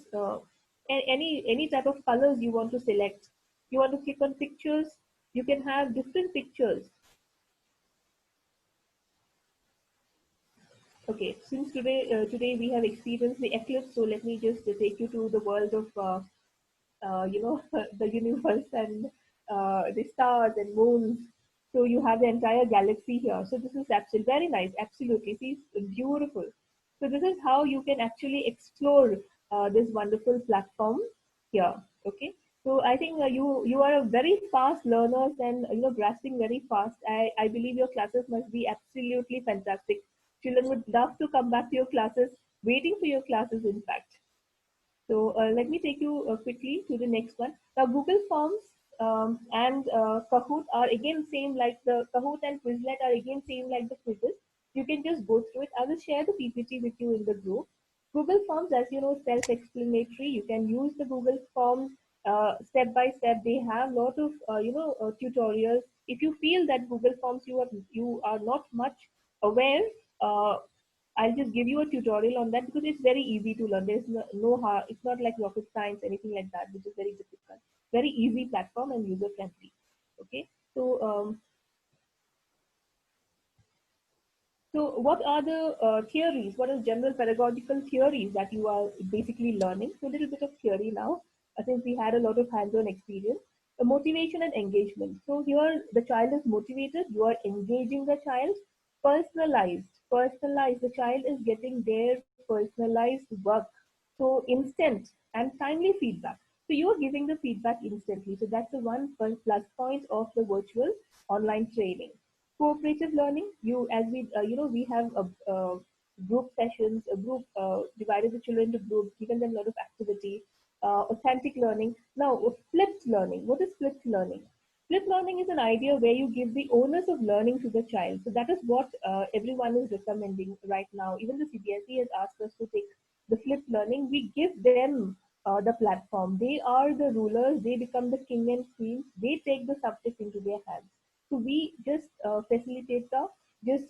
any type of colors you want to select. You want to click on pictures, you can have different pictures. Okay, since today we have experienced the eclipse, so let me just take you to the world of the universe and the stars and moons. So you have the entire galaxy here. So this is absolutely very nice. Absolutely, see, it's beautiful. So this is how you can actually explore this wonderful platform here. Okay. So I think you are a very fast learners and grasping very fast. I believe your classes must be absolutely fantastic. Children would love to come back to your classes, waiting for your classes. In fact. So let me take you quickly to the next one. Now Google Forms and Kahoot are again same like the Kahoot and Quizlet are again same like the quizzes. You can just go through it. I will share the PPT with you in the group. Google Forms, as you know, self-explanatory. You can use the Google Forms step by step. They have a lot of tutorials. If you feel that Google Forms you are not much aware, uh, I'll just give you a tutorial on that because it's very easy to learn. There's no hard, it's not like rocket science, anything like that, which is very difficult. Very easy platform and user friendly. Okay. So what are the theories? What are general pedagogical theories that you are basically learning? So a little bit of theory now, since we had a lot of hands-on experience. Motivation and engagement. So here the child is motivated, you are engaging the child. Personalized. The child is getting their personalized work. So instant and timely feedback. So you are giving the feedback instantly. So that's the one plus point of the virtual online training. Cooperative learning, you as we we have a group sessions, a group divided the children into groups, given them a lot of activity. Authentic learning. Now flipped learning. What is flipped learning? Flipped learning is an idea where you give the onus of learning to the child. So that is what everyone is recommending right now. Even the CBSE has asked us to take the flipped learning. We give them the platform. They are the rulers. They become the king and queen. They take the subject into their hands. So we just facilitate the just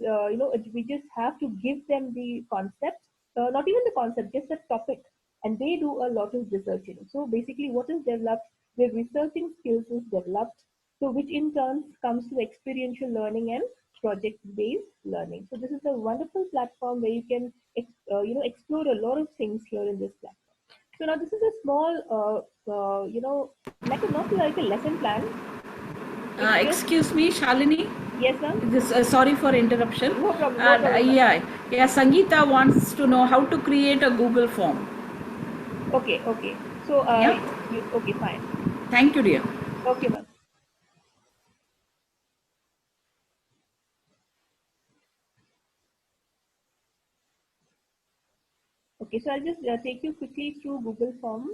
we just have to give them the concept, not even the concept, just the topic, and they do a lot of researching. So basically, what is developed, their researching skills is developed. So which in turn comes to experiential learning and project-based learning. So this is a wonderful platform where you can explore a lot of things here in this platform. So now this is a small not like a lesson plan. It's just Excuse me, Shalini. yes, ma'am. Sorry for interruption. No problem. No problem, ma'am. Yeah. Sangeeta wants to know how to create a Google form. Okay, okay. So, Yeah. okay, fine. Thank you, dear. Okay, ma'am. Okay, so I'll just take you quickly through Google Forms.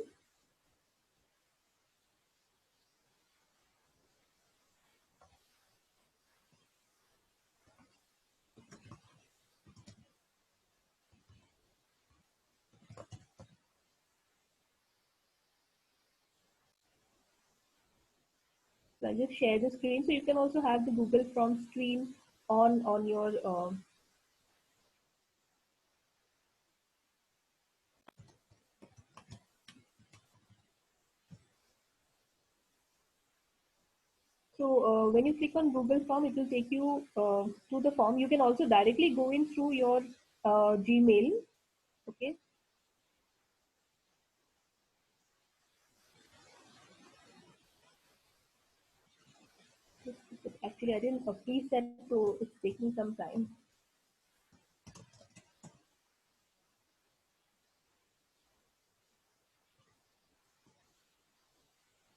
So I'll just share the screen. So you can also have the Google Forms screen on your. So when you click on Google Form, it will take you to the form. You can also directly go in through your Gmail. Okay. Actually, I didn't preset, so it's taking some time.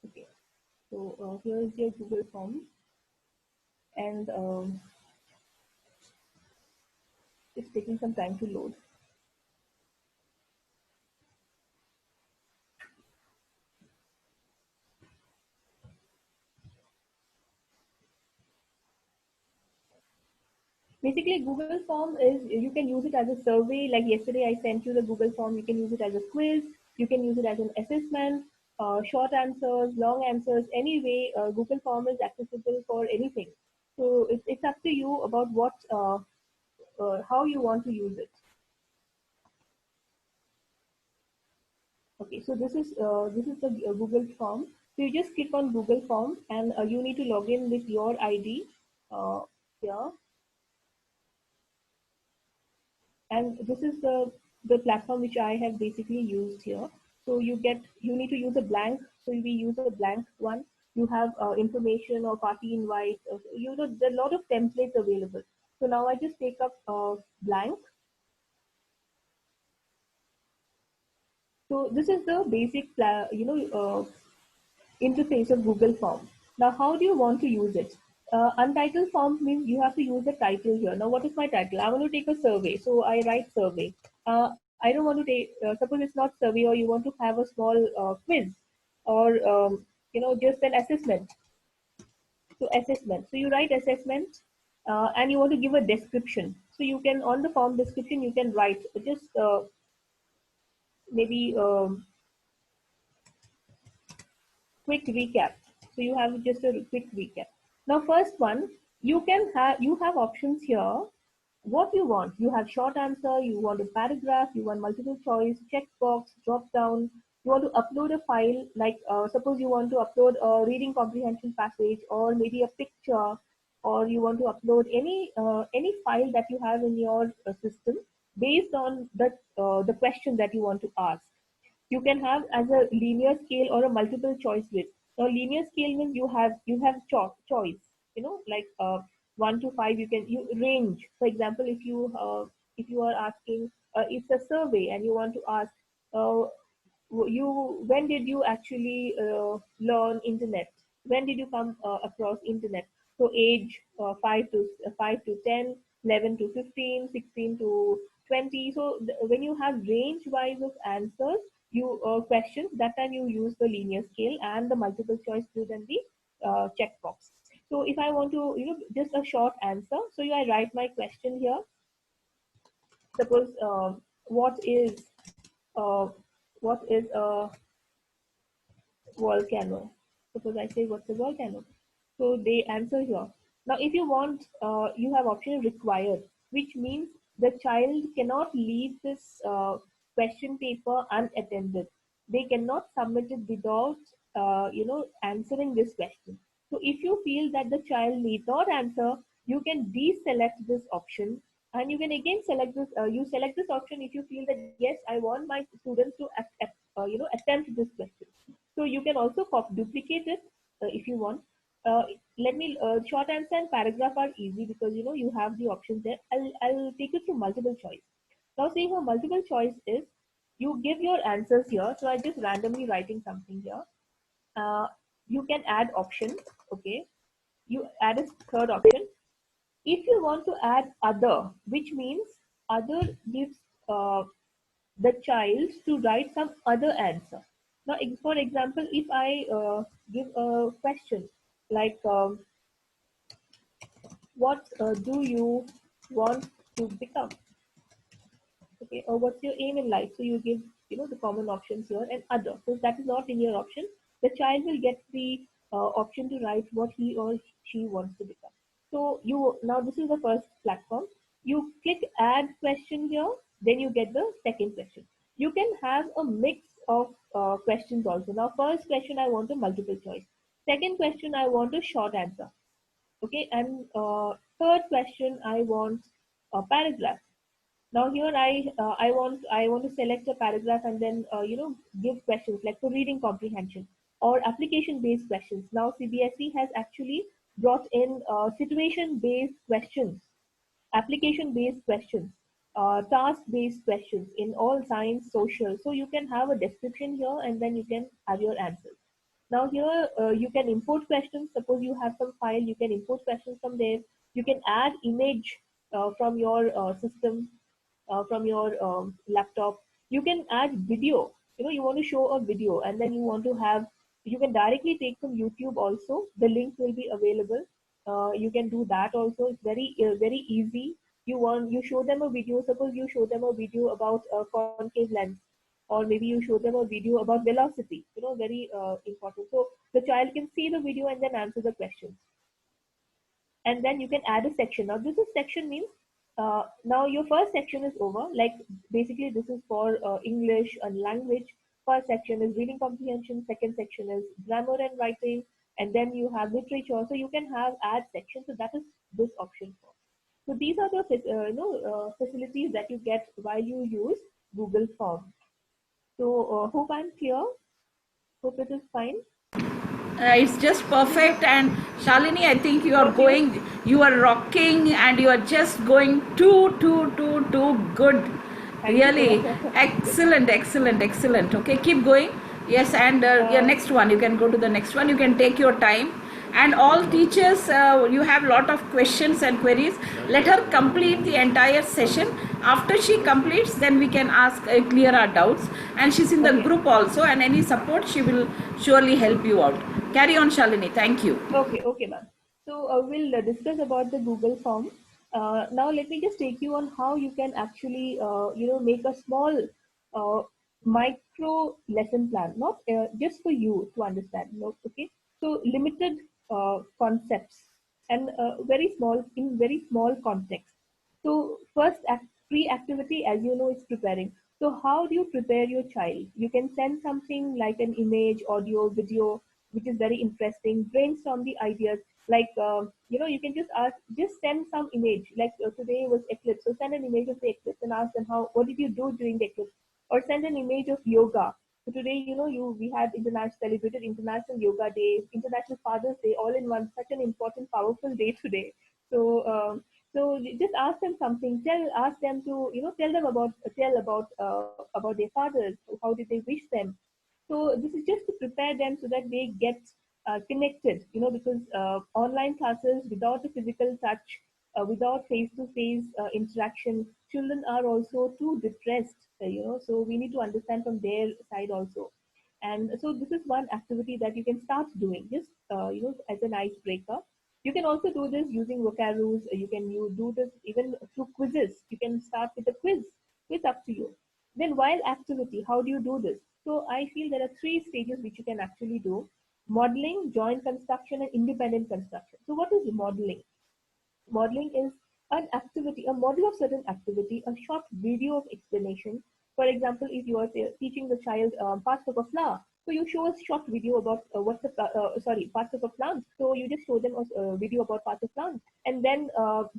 Okay. So here is your Google Form, and it's taking some time to load. Basically, Google Form is you can use it as a survey. Like yesterday, I sent you the Google Form. You can use it as a quiz. You can use it as an assessment. short answers, long answers. Anyway, Google Form is accessible for anything. So it's up to you about how you want to use it. Okay, so this is the Google Form. So you just click on Google Form, and you need to log in with your ID here. And this is the platform which I have basically used here. So you need to use a blank. So we use a blank one. You have information or party invite. There are a lot of templates available. So now I just take up blank. So this is the basic interface of Google Form. Now, how do you want to use it? Untitled form means you have to use the title here. Now, what is my title? I want to take a survey, so I write survey. I don't want to take, suppose it's not survey, or you want to have a small quiz, or just an assessment. So assessment. So you write assessment, and you want to give a description. So you can, on the form description, you can write just maybe. Quick recap. So you have just a quick recap. Now, first one, you have options here. What you want? You have short answer. You want a paragraph. You want multiple choice, checkbox, drop down. You want to upload a file. Like suppose you want to upload a reading comprehension passage, or maybe a picture, or you want to upload any file that you have in your system based on the question that you want to ask. You can have as a linear scale or a multiple choice grid. Now linear scale means you have choice. Like 1 to 5. You range. For example, if you are asking, it's a survey and you want to ask, uh, you when did you actually learn internet? When did you come across internet? So age 5 to 10, 11 to 15, 16 to 20. So when you have range wise of answers, you questions, that time you use the linear scale and the multiple choice grid and the checkbox. So if I want to just a short answer, so I write my question here. Suppose what is uh, a volcano? Suppose I say, what's a volcano? So they answer here. Now, if you want, you have option required, which means the child cannot leave this question paper unattended. They cannot submit it without, answering this question. So if you feel that the child need not answer, you can deselect this option, and you can again select this. You select this option if you feel that yes, I want my students to attempt this question. So you can also duplicate it if you want. Uh, Let me short answer and paragraph are easy because you have the options there. I'll take you through multiple choice. Now, say for multiple choice is you give your answers here. So I just randomly writing something here. Uh, you can add option. Okay, you add a third option. If you want to add other, which means other gives the child to write some other answer. Now, for example, if I give a question like, what do you want to become? Okay, or what's your aim in life? So you give, the common options here and other. So that is not in your option. The child will get the option to write what he or she wants to become. So now this is the first platform. You click add question here, then you get the second question. You can have a mix of questions also. Now, first question I want a multiple choice. Second question I want a short answer. Okay, and third question I want a paragraph. Now here I want to select a paragraph and then give questions like for reading comprehension or application based questions. Now CBSE has actually brought in situation based questions, application based questions, task based questions in all science, social. So you can have a description here and then you can have your answers. Now here you can import questions. Suppose you have some file, you can import questions from there. You can add image from your system, from your laptop. You can add video. You want to show a video and then you want to have, you can directly take from YouTube also. The link will be available. You can do that also. It's very easy. You show them a video. Suppose you show them a video about a concave lens. or maybe you show them a video about velocity, very important. So the child can see the video and then answer the questions. And then you can add a section. Now this is section means now your first section is over. Like basically this is for English and language. First section is reading comprehension. Second section is grammar and writing, and then you have literature. So you can have add section. So that is this option for. So these are the facilities that you get while you use Google Form. So hope I'm clear. Hope it is fine. It's just perfect. And Shalini, I think you are Thank you. going, you are rocking, and you are just going too good. Thank you so Really much. excellent. Okay, keep going. Yes, and yeah, next one. You can go to the next one. You can take your time. And all teachers, you have lot of questions and queries. Let her complete the entire session. After she completes, then we can ask, clear our doubts. And she's in the Okay. group also, and any support she will surely help you out. Carry on, Shalini. Thank you. Okay, ma'am. So we'll discuss about the Google Form. Now let me just take you on how you can actually, make a small uh, micro lesson plan, not just for you to understand. No, okay. So limited concepts and very small in very small context. So first free activity, as you know, is preparing. So how do you prepare your child? You can send something like an image, audio, video, which is very interesting. Brainstorm the ideas. Like you can just ask, just send some image. Like today was eclipse, so send an image of the eclipse and ask them what did you do during the eclipse, or send an image of yoga. So today, we had celebrated International Yoga Day, International Father's Day, all in one. Such an important, powerful day today. So. So just ask them something. Ask them to tell about their fathers. How did they wish them? So this is just to prepare them so that they get connected. Because online classes without a physical touch, without face-to-face interaction, children are also too depressed. So we need to understand from their side also. And so this is one activity that you can start doing, just as an icebreaker. You can also do this using vocabulos. You do this even through quizzes. You can start with a quiz. It's up to you. Then while activity, how do you do this? So I feel there are three stages which you can actually do: modeling, joint construction, and independent construction. So what is modeling? Modeling is an activity, a model of certain activity, a short video of explanation. For example, if you are teaching the child parts of a flower, so you show a short video about parts of a plant. So you just show them a video about parts of plant, and then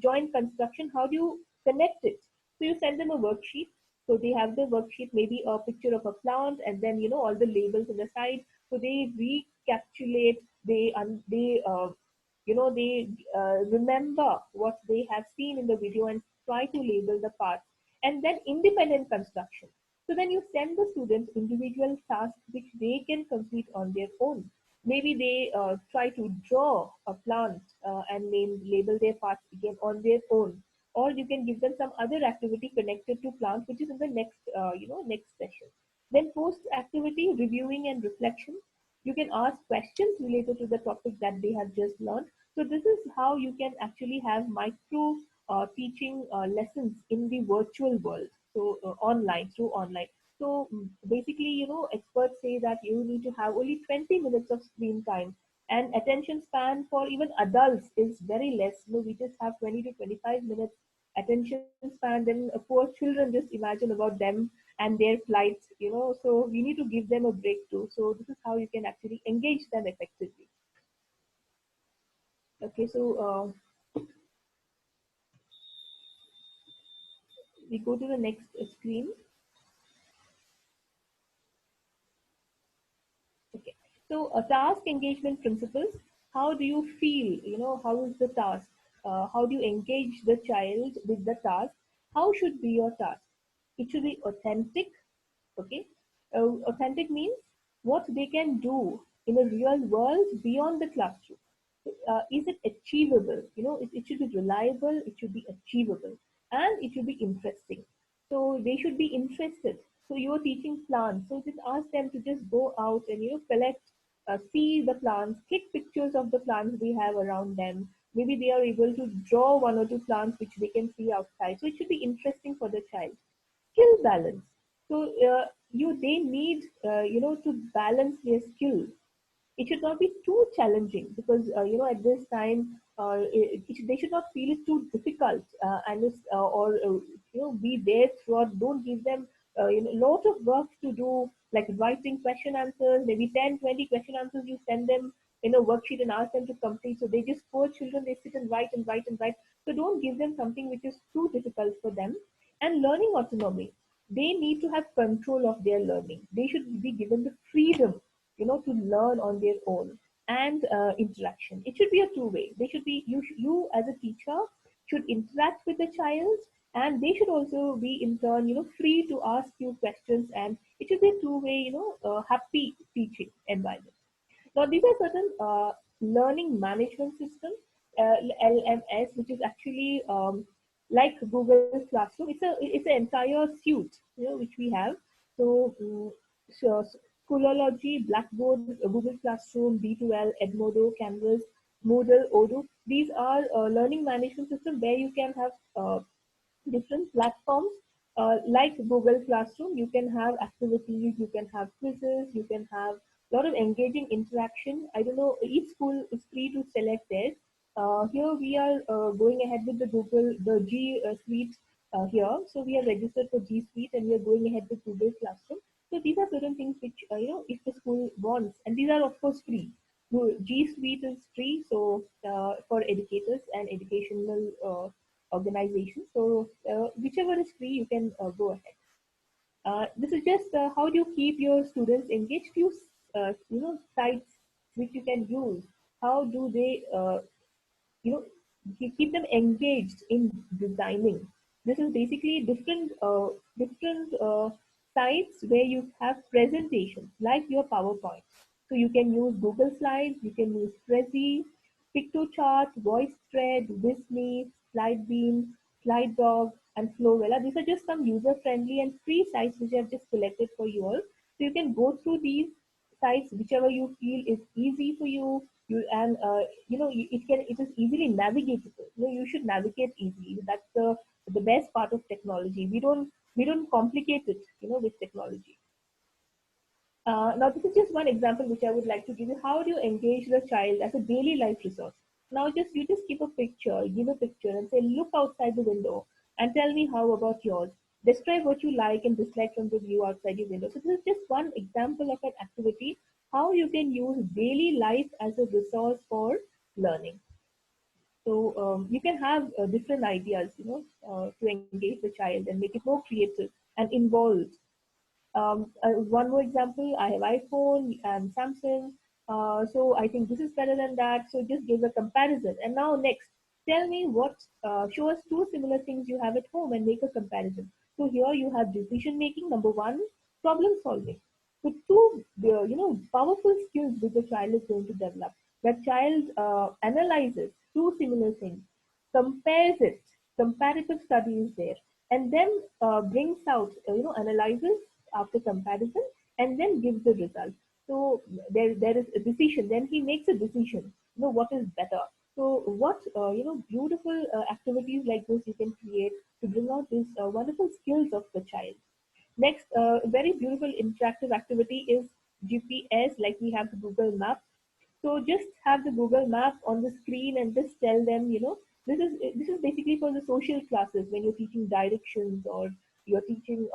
joint construction. How do you connect it? So you send them a worksheet. So they have the worksheet, maybe a picture of a plant, and then all the labels on the side. So they recapitulate, they remember what they have seen in the video and try to label the parts. And then independent construction. So then you send the students individual tasks which they can complete on their own. Maybe they try to draw a plant and label their parts again on their own. Or you can give them some other activity connected to plants, which is in the next session. Then post activity, reviewing and reflection. You can ask questions related to the topic that they have just learned. So this is how you can actually have micro teaching lessons in the virtual world. So through online. So basically, experts say that you need to have only 20 minutes of screen time, and attention span for even adults is very less. We just have 20 to 25 minutes attention span. Then poor children, just imagine about them and their flights. So we need to give them a break too. So this is how you can actually engage them effectively. Okay, so we go to the next screen. Okay, so task engagement principles. How do you feel? How is the task? How do you engage the child with the task? How should be your task? It should be authentic. Okay, authentic means what they can do in a real world beyond the classroom. Is it achievable? It should be reliable, it should be achievable, and it should be interesting. So they should be interested. So you're teaching plants, so just ask them to just go out and collect, see the plants, take pictures of the plants they have around them. Maybe they are able to draw one or two plants which they can see outside. So it should be interesting for the child. Skill balance. So they need to balance their skills. It should not be too challenging, because at this time they should not feel it too difficult, and it's, or be there throughout. Don't give them lot of work to do, like writing question answers, maybe 10, 20 question answers. You send them in a worksheet and ask them to complete. So they just, poor children, they sit and write and write and write. So don't give them something which is too difficult for them. And learning autonomy, they need to have control of their learning. They should be given the freedom, to learn on their own. And interaction, it should be a two-way. They should be, you as a teacher should interact with the child, and they should also be in turn, free to ask you questions, and it should be a two-way, happy teaching environment. Now, these are certain learning management systems, LMS, which is actually like Google Classroom. It's an entire suite, which we have. So, so Schoology, Blackboard, Google Classroom, D2L, Edmodo, Canvas, Moodle, Odoo. These are learning management systems where you can have different platforms like Google Classroom. You can have activities, you can have quizzes, you can have a lot of engaging interaction. I don't know, each school is free to select theirs. Here we are going ahead with the G Suite here. So we are registered for G Suite, and we are going ahead with Google Classroom. So these are certain things which, if the school wants, and these are of course free. G Suite is free, so for educators and educational organizations. So whichever is free, you can go ahead. This is just how do you keep your students engaged? Few sites which you can use. How do they you know keep them engaged in designing? This is basically different sites where you have presentations like your PowerPoint. So you can use Google Slides, you can use Prezi, PictoChart, VoiceThread, Visme, Slidebeam, SlideDog, and Flowella. These are just some user-friendly and free sites which I have just selected for you all. So you can go through these sites, whichever you feel is easy for you. And it is easily navigatable. You should navigate easily. That's the best part of technology. We don't complicate it, with technology. Now, this is just one example which I would like to give you. How do you engage the child as a daily life resource? Now, you just keep a picture, give a picture, and say, look outside the window and tell me how about yours. Describe what you like and dislike from the view outside your window. So this is just one example of an activity, how you can use daily life as a resource for learning. So you can have different ideas, to engage the child and make it more creative and involved. One more example, I have iPhone and Samsung. So I think this is better than that. So just give a comparison. And now next, tell me show us two similar things you have at home and make a comparison. So here you have decision making, number one, problem solving. So two, powerful skills which the child is going to develop. The child analyzes two similar things, compares it, comparative study is there, and then brings out, analyzes after comparison, and then gives the result. So there is a decision. Then he makes a decision. What is better. So what beautiful activities like this you can create to bring out these wonderful skills of the child. Next, very beautiful interactive activity is GPS, like we have the Google Map. So just have the Google Map on the screen and just tell them, this is basically for the social classes when you're teaching directions, or you're teaching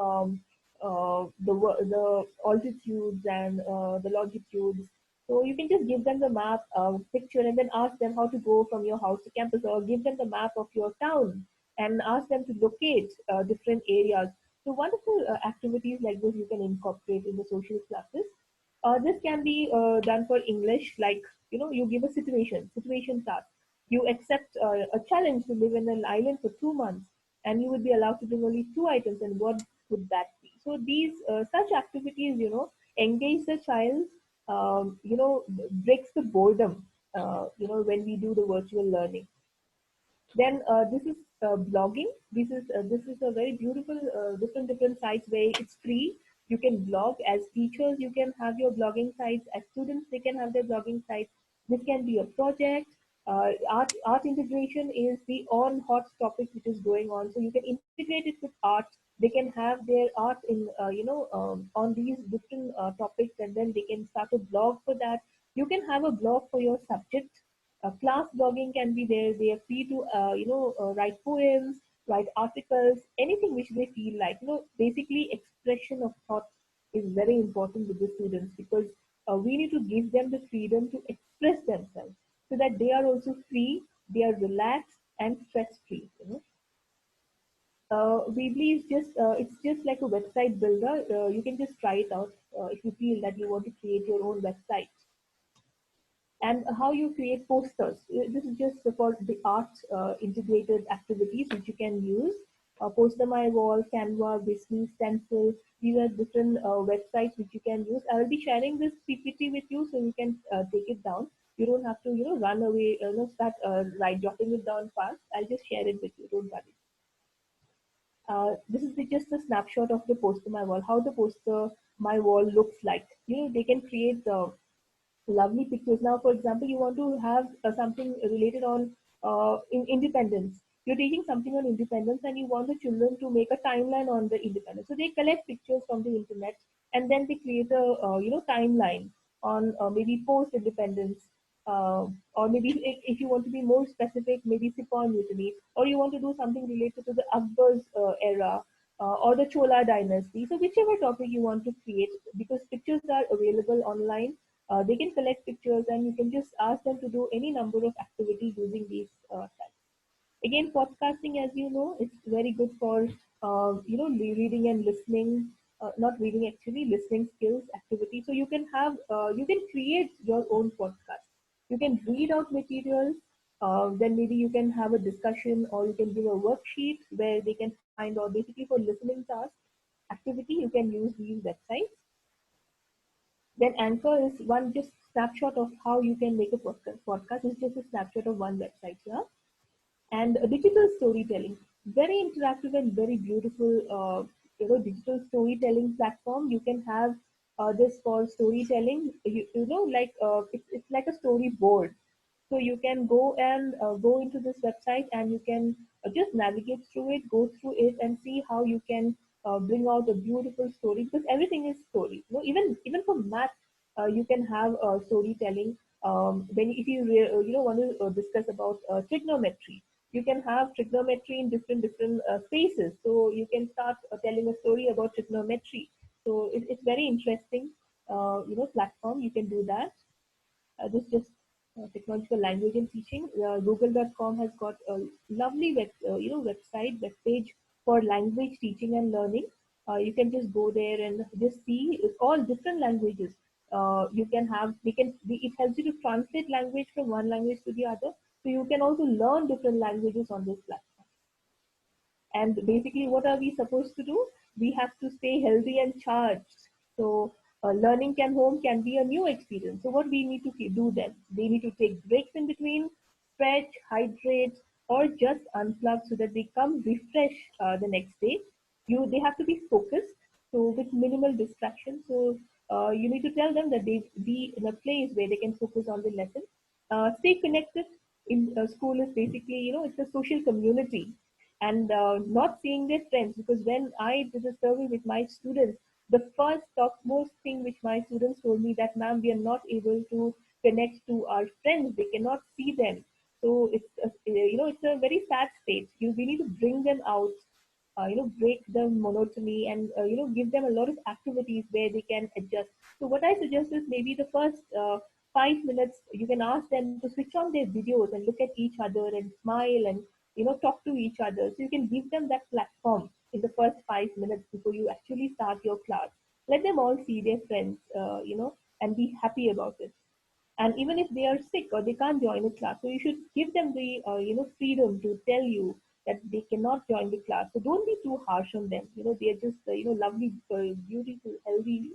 the altitudes and the longitudes. So you can just give them the map picture and then ask them how to go from your house to campus, or give them the map of your town and ask them to locate different areas. So wonderful activities like this you can incorporate in the social classes. This can be done for English, like, you give a situation task. You accept a challenge to live in an island for 2 months, and you would be allowed to bring only two items, and what would that be? So these such activities, engage the child, breaks the boredom, when we do the virtual learning. Then this is blogging. This is a very beautiful different sites where it's free. You can blog as teachers. You can have your blogging sites. As students, they can have their blogging sites. This can be a project. Art integration is the on hot topic which is going on. So you can integrate it with art. They can have their art in, on these different topics, and then they can start a blog for that. You can have a blog for your subject. Class blogging can be there. They are free to, write poems, write articles, anything which they feel like. Basically, expression of thought is very important with the students, because we need to give them the freedom to express themselves, so that they are also free, they are relaxed and stress free. Weebly is just it's just like a website builder. You can just try it out if you feel that you want to create your own website. And how you create posters. This is just for the art integrated activities which you can use. Poster My Wall, Canva, Bisney, Stencil. These are different websites which you can use. I will be sharing this PPT with you so you can take it down. You don't have to, run away, start jotting it down fast. I'll just share it with you. Don't worry. This is just a snapshot of the poster my wall, how the poster my wall looks like. They can create lovely pictures. Now, for example, you want to have something related on in independence. You're teaching something on independence, and you want the children to make a timeline on the independence. So they collect pictures from the internet, and then they create a timeline on maybe post independence, or maybe if you want to be more specific, maybe Sepoy Mutiny, or you want to do something related to the Akbar's era, or the Chola dynasty. So whichever topic you want to create, because pictures are available online, they can collect pictures, and you can just ask them to do any number of activities using these sites. Again, podcasting, as you know, it's very good for reading and listening. Not reading, actually, listening skills activity. So you can create your own podcast. You can read out materials. Then maybe you can have a discussion, or you can give a worksheet where they can find, or basically for listening task activity, you can use these websites. Then Anchor is one just snapshot of how you can make a podcast. Podcast is just a snapshot of one website, yeah. And digital storytelling, very interactive and very beautiful. Digital storytelling platform. You can have this for storytelling. It's like a storyboard. So you can go and go into this website, and you can just navigate through it, go through it, and see how you can bring out a beautiful story, because everything is story. Even for math, you can have storytelling. When if you want to discuss about trigonometry, you can have trigonometry in different spaces. So you can start telling a story about trigonometry. So it's very interesting, platform. You can do that. This just technological language and teaching. Google.com has got a lovely website, web page for language teaching and learning. You can just go there and just see all different languages. You can have, it helps you to translate language from one language to the other. So you can also learn different languages on this platform. And basically, what are we supposed to do? We have to stay healthy and charged. So learning can home can be a new experience. So what we need to do then? They need to take breaks in between, stretch, hydrate, or just unplug so that they come refresh the next day. They have to be focused, so with minimal distraction. So you need to tell them that they be in a place where they can focus on the lesson. Stay connected. In school is basically, it's a social community, and not seeing their friends. Because when I did a survey with my students, the first topmost thing which my students told me that, ma'am, we are not able to connect to our friends. They cannot see them. So it's a very sad state. We need to bring them out, break the monotony, and give them a lot of activities where they can adjust. So what I suggest is maybe the first 5 minutes, you can ask them to switch on their videos and look at each other and smile and talk to each other. So you can give them that platform in the first 5 minutes before you actually start your class. Let them all see their friends, and be happy about it. And even if they are sick or they can't join a class, so you should give them the freedom to tell you that they cannot join the class. So don't be too harsh on them. They are just lovely, beautiful, healthy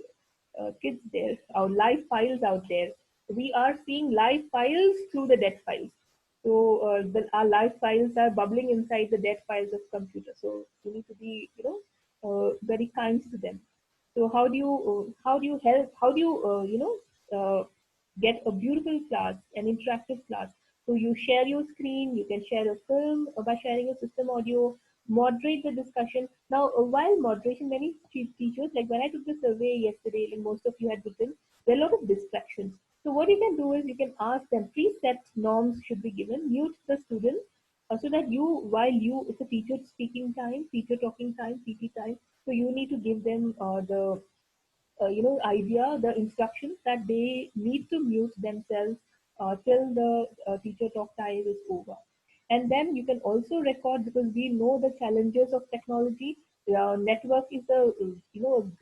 kids there. Our live files out there. We are seeing live files through the dead files. So our live files are bubbling inside the dead files of computer. So you need to be very kind to them. So how do you help? How do you get a beautiful class, an interactive class? So you share your screen. You can share a film by sharing a system audio. moderate the discussion. Now, while moderation, many teachers, like when I took the survey yesterday, like most of you had written, there are a lot of distractions. So what you can do is you can ask them, preset norms should be given, mute the student, so that it's a teacher speaking time, teacher talking time, PT time, so you need to give them the idea, the instructions that they need to mute themselves till the teacher talk time is over. And then you can also record, because we know the challenges of technology. Network is a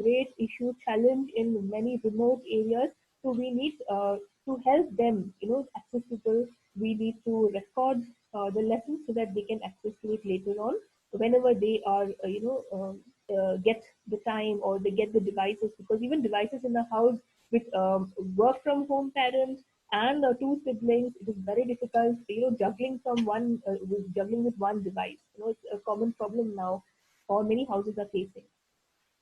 great issue, challenge in many remote areas. So we need to help them, accessible. We need to record the lessons so that they can access to it later on whenever they are, get the time or they get the devices, because even devices in the house with work from home parents and two siblings, it is very difficult, juggling juggling with one device. It's a common problem now, or many houses are facing.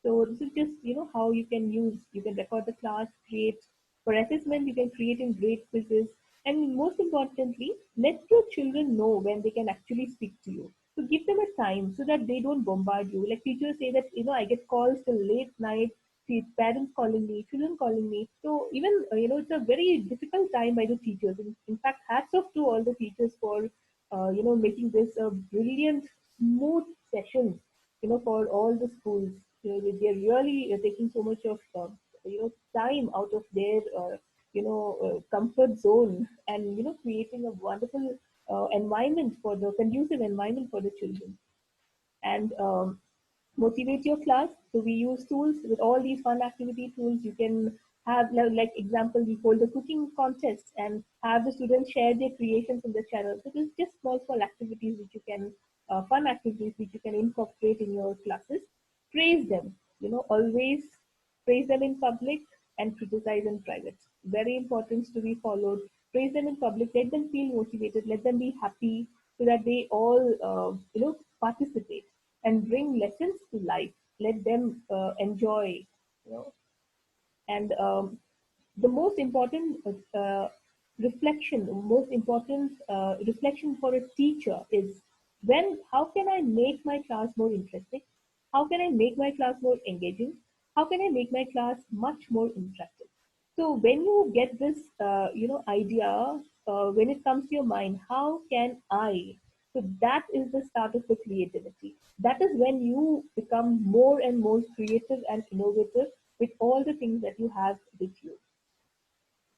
So this is just, how you can record the class, create for assessment, you can create in great quizzes. And most importantly, let your children know when they can actually speak to you. So give them a time so that they don't bombard you. Like teachers say that, I get calls till late night, see parents calling me, children calling me. So even, it's a very difficult time by the teachers. In fact, hats off to all the teachers for, making this a brilliant, smooth session, for all the schools. They're really taking so much of, time out of their, comfort zone, and, creating a wonderful environment for the conducive environment for the children. And motivate your class. So we use tools with all these fun activity tools. You can have, like example, we hold a cooking contest and have the students share their creations in the channel. So this is just small activities which you can, fun activities which you can incorporate in your classes. Praise them, always praise them in public and criticize in private. Very important to be followed. Praise them in public, let them feel motivated, let them be happy, so that they all, participate and bring lessons to life. Let them enjoy, you know. And the most important reflection for a teacher is, how can I make my class more interesting? How can I make my class more engaging? How can I make my class much more interactive? So when you get this, idea, when it comes to your mind, how can I? So that is the start of the creativity. That is when you become more and more creative and innovative with all the things that you have with you.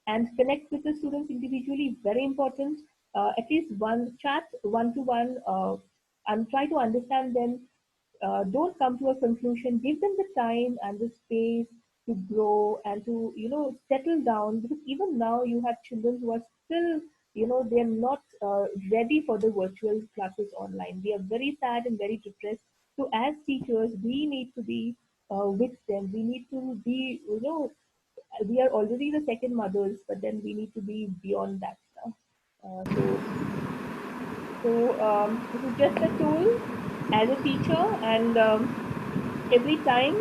And connect with the students individually, very important. At least one chat, one to one, and try to understand them. Don't come to a conclusion. Give them the time and the space to grow and to, settle down. Because even now you have children who are still, they're not ready for the virtual classes online. They are very sad and very depressed. So as teachers, we need to be with them. We need to be, we are already the second mothers, but then we need to be beyond that now. So this is just a tool as a teacher, and every time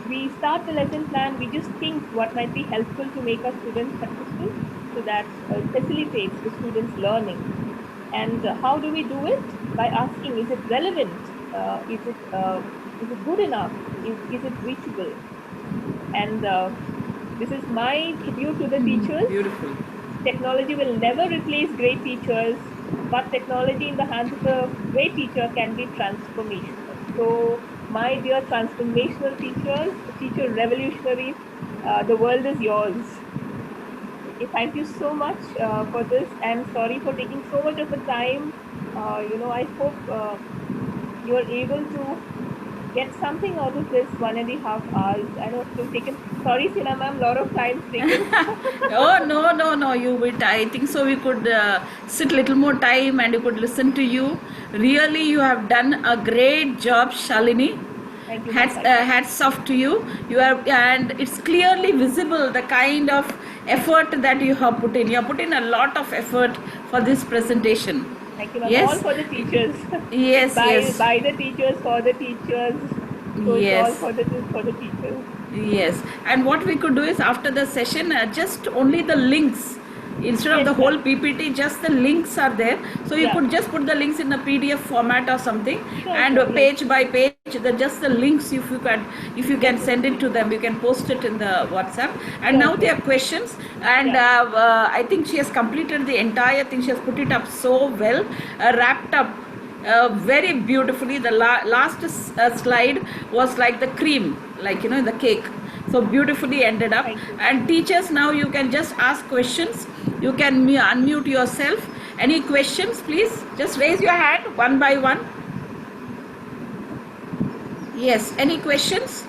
we start the lesson plan, we just think what might be helpful to make our students successful, so that facilitates the students' learning. And how do we do it? By asking, is it relevant? Is it good enough? Is it reachable? And this is my tribute to the teachers. Beautiful. Technology will never replace great teachers, but technology in the hands of a great teacher can be transformational. So, my dear transformational teachers, teacher revolutionaries, the world is yours. Okay, thank you so much for this, and sorry for taking so much of the time. I hope you are able to get something out of this 1.5 hours. I know it's taken. Sorry, Sina ma'am, lot of time taken. Oh, no. I think so. We could sit little more time and you could listen to you. Really, you have done a great job, Shalini. Thank you. Ma'am. Hats off to you. You have, and it's clearly visible the kind of effort that you have put in. You have put in a lot of effort for this presentation. Thank you, ma'am. Yes. All for the teachers. Yes, yes. By the teachers, for the teachers. So Yes. it's all for the teachers. Yes, and what we could do is after the session, just only the links Instead of Yes, the whole ma'am. PPT, just the links are there. So you Yeah. could just put the links in a PDF format or something, Sure, and sure. Yes. page by page, just the links. If you can send it Definitely. to them, you can post it in the WhatsApp. And Sure, now sure. there are questions, and Yeah. I think she has completed the entire thing. She has put it up so well, wrapped up very beautifully. The last slide was like the cream, like the cake. So beautifully ended up. Thank you. And teachers, now you can just ask questions. You can unmute yourself. Any questions, please? Just raise your hand one by one. Yes, any questions?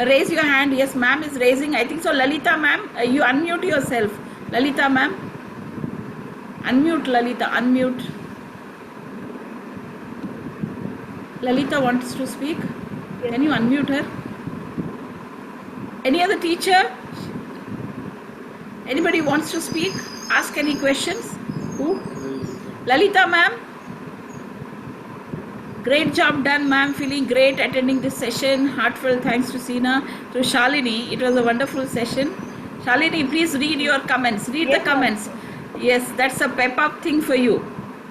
Raise your hand. Yes, ma'am is raising. I think so. Lalita ma'am, you unmute yourself. Lalita ma'am. Unmute, Lalita. Unmute. Lalita wants to speak. Yes. Can you unmute her? Any other teacher? Anybody wants to speak? Ask any questions? Who? Lalita ma'am. Great job done, ma'am. Feeling great attending this session. Heartfelt thanks to Sina. To Shalini. It was a wonderful session. Shalini, please read your comments. Read Yes, the ma'am. comments. Yes, that's a pep up thing for you.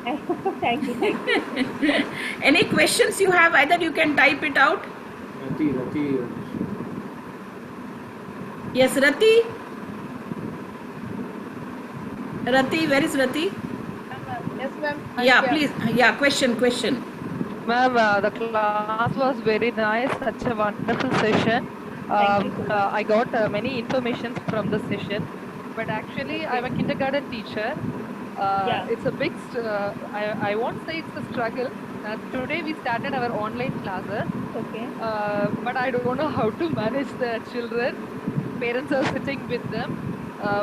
Thank you. Thank you. Any questions you have, either you can type it out. Rati. Yes, Rati. Rati, where is Rati? Yes, ma'am. Yeah, please. Yeah, question. Ma'am, the class was very nice. Such a wonderful session. Thank you. I got many information from the session. But actually, I'm a kindergarten teacher. Yeah. It's a big, I won't say it's a struggle. Today we started our online classes. Okay. But I don't know how to manage the children. Parents are sitting with them.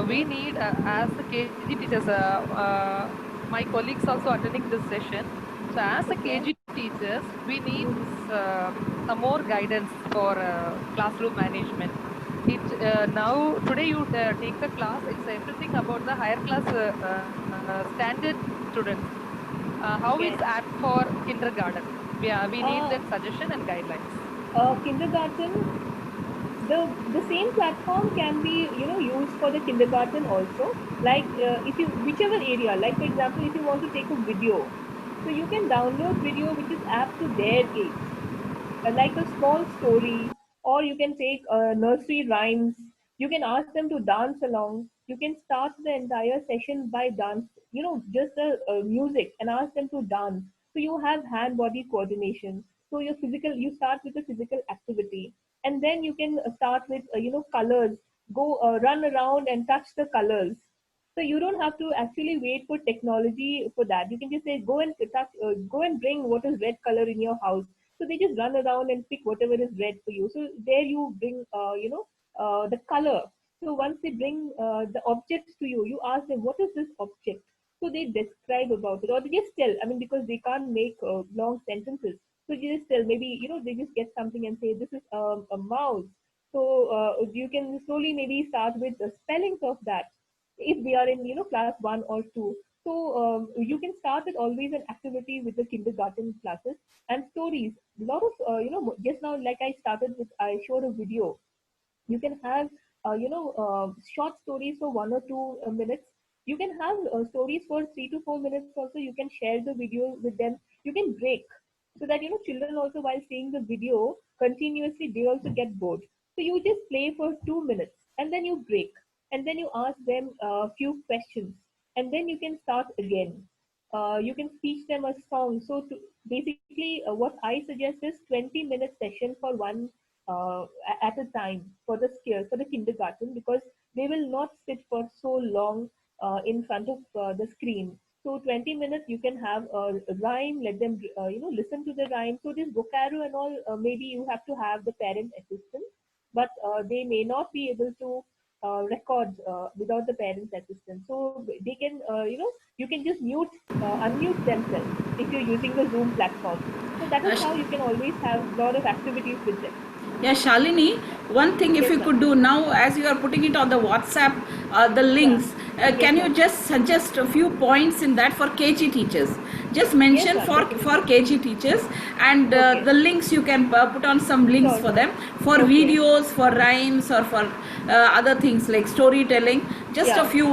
We need, as the KG teachers, my colleagues also attending this session. So as a KG teachers, we need some more guidance for classroom management. Now today you take the class. It's everything about the higher class standard students. How Yes. it's apt for kindergarten? We need Uh, that suggestion and guidelines. Kindergarten, the same platform can be used for the kindergarten also. Like if you whichever area, like for example, if you want to take a video, so you can download video which is apt to their age, like a small story, or you can take nursery rhymes. You can ask them to dance along. You can start the entire session by dance, just the music, and ask them to dance. So you have hand body coordination. So you start with a physical activity, and then you can start with colors. Go run around and touch the colors. So you don't have to actually wait for technology for that. You can just say, go and bring what is red color in your house. So they just run around and pick whatever is red for you. So there you bring, the color. So once they bring the objects to you, you ask them, what is this object? So they describe about it, or they just tell. I mean, because they can't make long sentences. So you just tell, maybe, they just get something and say, this is a mouse. So you can slowly maybe start with the spellings of that if we are in class 1 or 2. So you can start with always an activity with the kindergarten classes and stories. A lot of just now, like I showed a video. You can have short stories for 1 or 2 minutes. You can have stories for 3 to 4 minutes also. You can share the video with them. You can break, so that children also, while seeing the video continuously, they also get bored. So you just play for 2 minutes, and then you break, and then you ask them a few questions, and then you can start again. You can teach them a song. So basically, what I suggest is 20-minute session for one at a time for the kindergarten, because they will not sit for so long in front of the screen. So 20 minutes you can have a rhyme, let them listen to the rhyme. So this vocabulary and all, maybe you have to have the parent assistance, but they may not be able to record without the parent's assistance. So they can, you can just unmute themselves if you're using the Zoom platform. So that is how you can always have a lot of activities with them. Yeah, Shalini, one thing if Yes, you ma'am. could do now, as you are putting it on the WhatsApp, the links, can you ma'am. just suggest a few points in that for KG teachers? Just mention ma'am, for definitely. KG teachers, and Okay. the links you can put on some links Sure, for sure. them, for Okay. videos, for rhymes, or for other things like storytelling, just a Yeah. few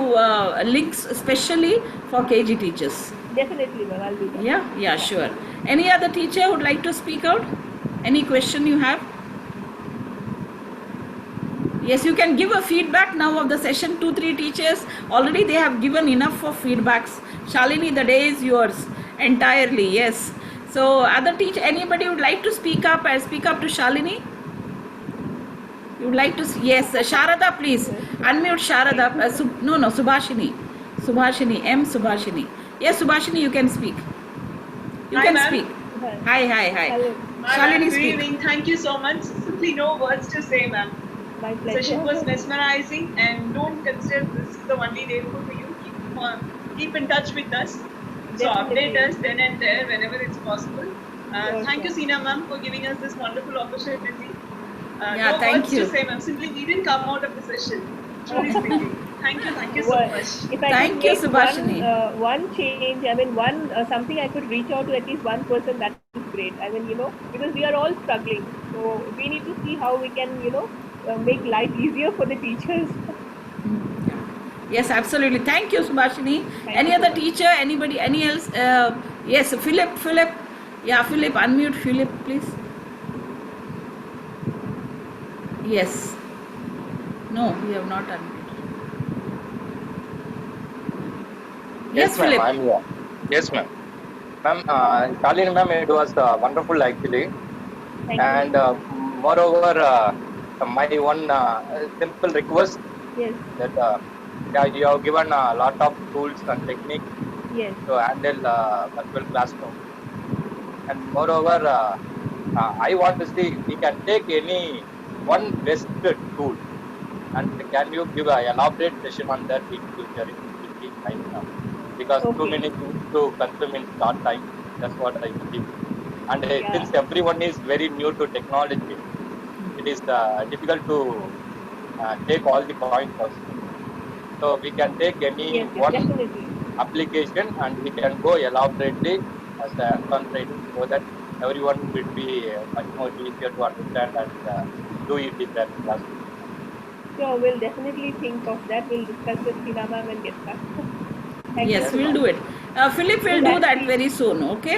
links especially for KG teachers. Definitely, ma'am. I'll do that. Yeah, sure. Any other teacher would like to speak out? Any question you have? Yes, you can give a feedback now of the session. 2-3 teachers already they have given enough for feedbacks. Shalini, the day is yours entirely. Yes. So other teacher, anybody would like to speak up? I'll speak up to Shalini. You would like to? Yes, Sharada, please unmute Sharada. No, Subhashini. M. Subhashini. Yes, Subhashini, you can speak. You Hi, can ma'am. speak. Hi. Hi. Hello. Hi, Shalini, ma'am. Good speak. evening. Thank you so much. Simply no words to say, ma'am. My The session was pleasure. mesmerizing, and don't consider this is the only day for you. Keep in touch with us. So Definitely. update us then and there whenever it's possible. Sure, Thank you, sure. Seena ma'am, for giving us this wonderful opportunity. Yeah, No thank words you. to say, ma'am. Simply we didn't come out of the session. Truly speaking. Thank you so Well, much. if I Thank could you, make Subhashini. one change, I mean, something I could reach out to at least one person, that is great. I mean, because we are all struggling, so we need to see how we can, make life easier for the teachers. Yes, absolutely. Thank you, Subhashini. Thank Any you so other much. teacher? Anybody? Any else? Yes, Philip. Yeah, Philip, unmute Philip, please. Yes. No, we have not unmuted. Yes, ma'am, Philip. I'm here. Yes, ma'am. Ma'am, Shalini ma'am, it was wonderful actually. Thank And moreover, my one simple request you. Yes, that yeah, you have given a lot of tools and techniques yes, to handle virtual classroom. And moreover, I want to see we can take any one best tool and can you give an elaborate session on that in future? It will be nice now. Because too Okay. many things to consume in short time. That's what I believe. And Yeah. since everyone is very new to technology, it is difficult to take all the points also. So we can take any Yes, one definitely. application and we can go elaborately as a concentrating so that everyone will be much more easier to understand and do it in their classroom. Sure, we'll definitely think of that. We'll discuss with Tina ma'am and get back. Thank you Yes, so we'll much. do it. Philip will Will do that actually- very soon. Okay.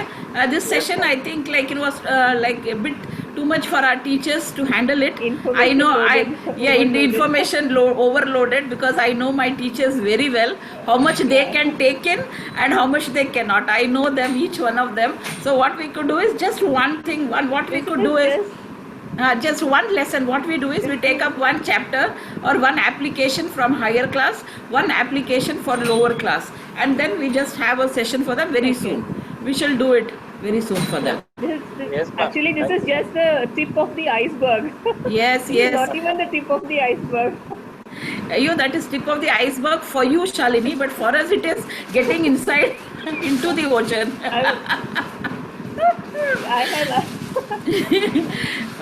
This Yes, session, ma'am. I think, like it was like a bit too much for our teachers to handle it. I Information know. loaded. In the Overloaded. information overloaded because I know my teachers very well. How much they Yeah. can take in and how much they cannot. I know them, each one of them. So what we could do is just one thing. What we This could is do is. just Just one lesson. What we do is we take up one chapter or one application from higher class, one application for lower class, and then we just have a session for them very Okay. soon. We shall do it very soon for them. Yes, ma'am. Actually, this Thank is just the tip of the iceberg. Yes, This is yes. not even the tip of the iceberg. That is tip of the iceberg for you, Shalini, but for us it is getting inside into the ocean. I have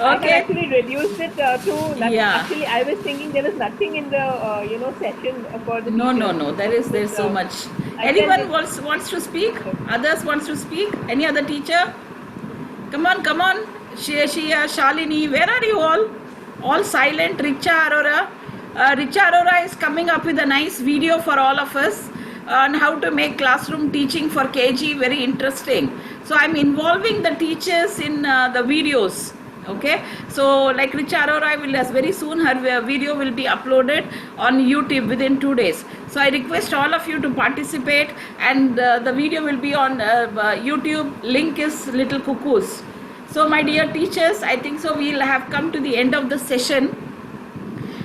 Okay. actually reduced it to nothing. Yeah. Actually, I was thinking there was nothing in the session for the No. teachers. There's so much. I Anyone can wants to speak? Others wants to speak? Any other teacher? Come on. Shia, Shalini, where are you all? All silent. Richa Arora. Richa Arora is coming up with a nice video for all of us on how to make classroom teaching for KG very interesting. So I'm involving the teachers in the videos. Okay, so like Richa Arora will very soon her video will be uploaded on YouTube within 2 days. So I request all of you to participate, and the video will be on YouTube. Link is Little Cuckoos. So my dear teachers, I think so we'll have come to the end of the session,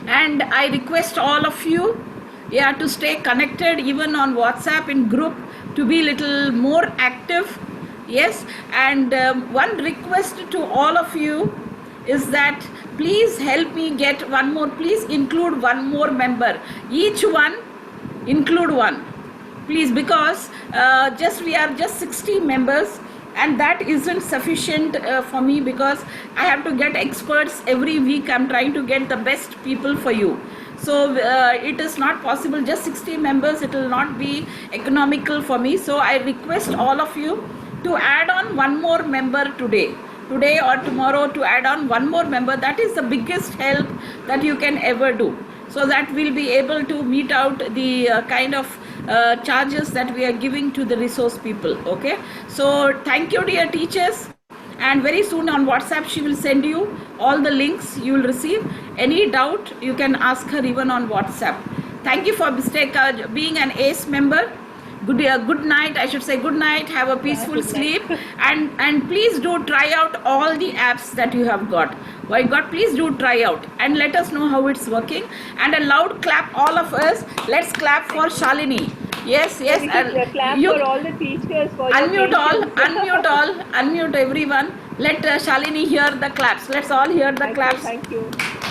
and I request all of you to stay connected even on WhatsApp in group, to be little more active. Yes, and one request to all of you is that please help me get one more, please include one more member, each one include one, please, because we are just 60 members, and that isn't sufficient for me, because I have to get experts every week. I'm trying to get the best people for you. So it is not possible, just 60 members, it will not be economical for me. So I request all of you to add on one more member today or tomorrow, to add on one more member. That is the biggest help that you can ever do. so that we'll be able to meet out the kind of charges that we are giving to the resource people. Okay, so thank you, dear teachers, and very soon on WhatsApp she will send you all the links you will receive. Any doubt you can ask her even on WhatsApp. Thank you for being an ACE member. Good night, I should say good night. Have a peaceful good night. sleep, and please do try out all the apps that you have got. Why God, please do try out and let us know how it's working. And a loud clap, all of us. Let's clap for Shalini. Yes, yes. We should clap for all the teachers for your Unmute all, patience. unmute everyone. Let Shalini hear the claps. Let's all hear the claps. Thank you.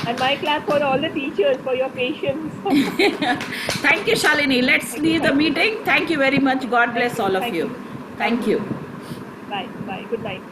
And my clap for all the teachers for your patience. Thank you, Shalini. Let's leave the meeting. Thank you very much. God bless all of Thank you. you. Thank you. Bye. Bye. Good night.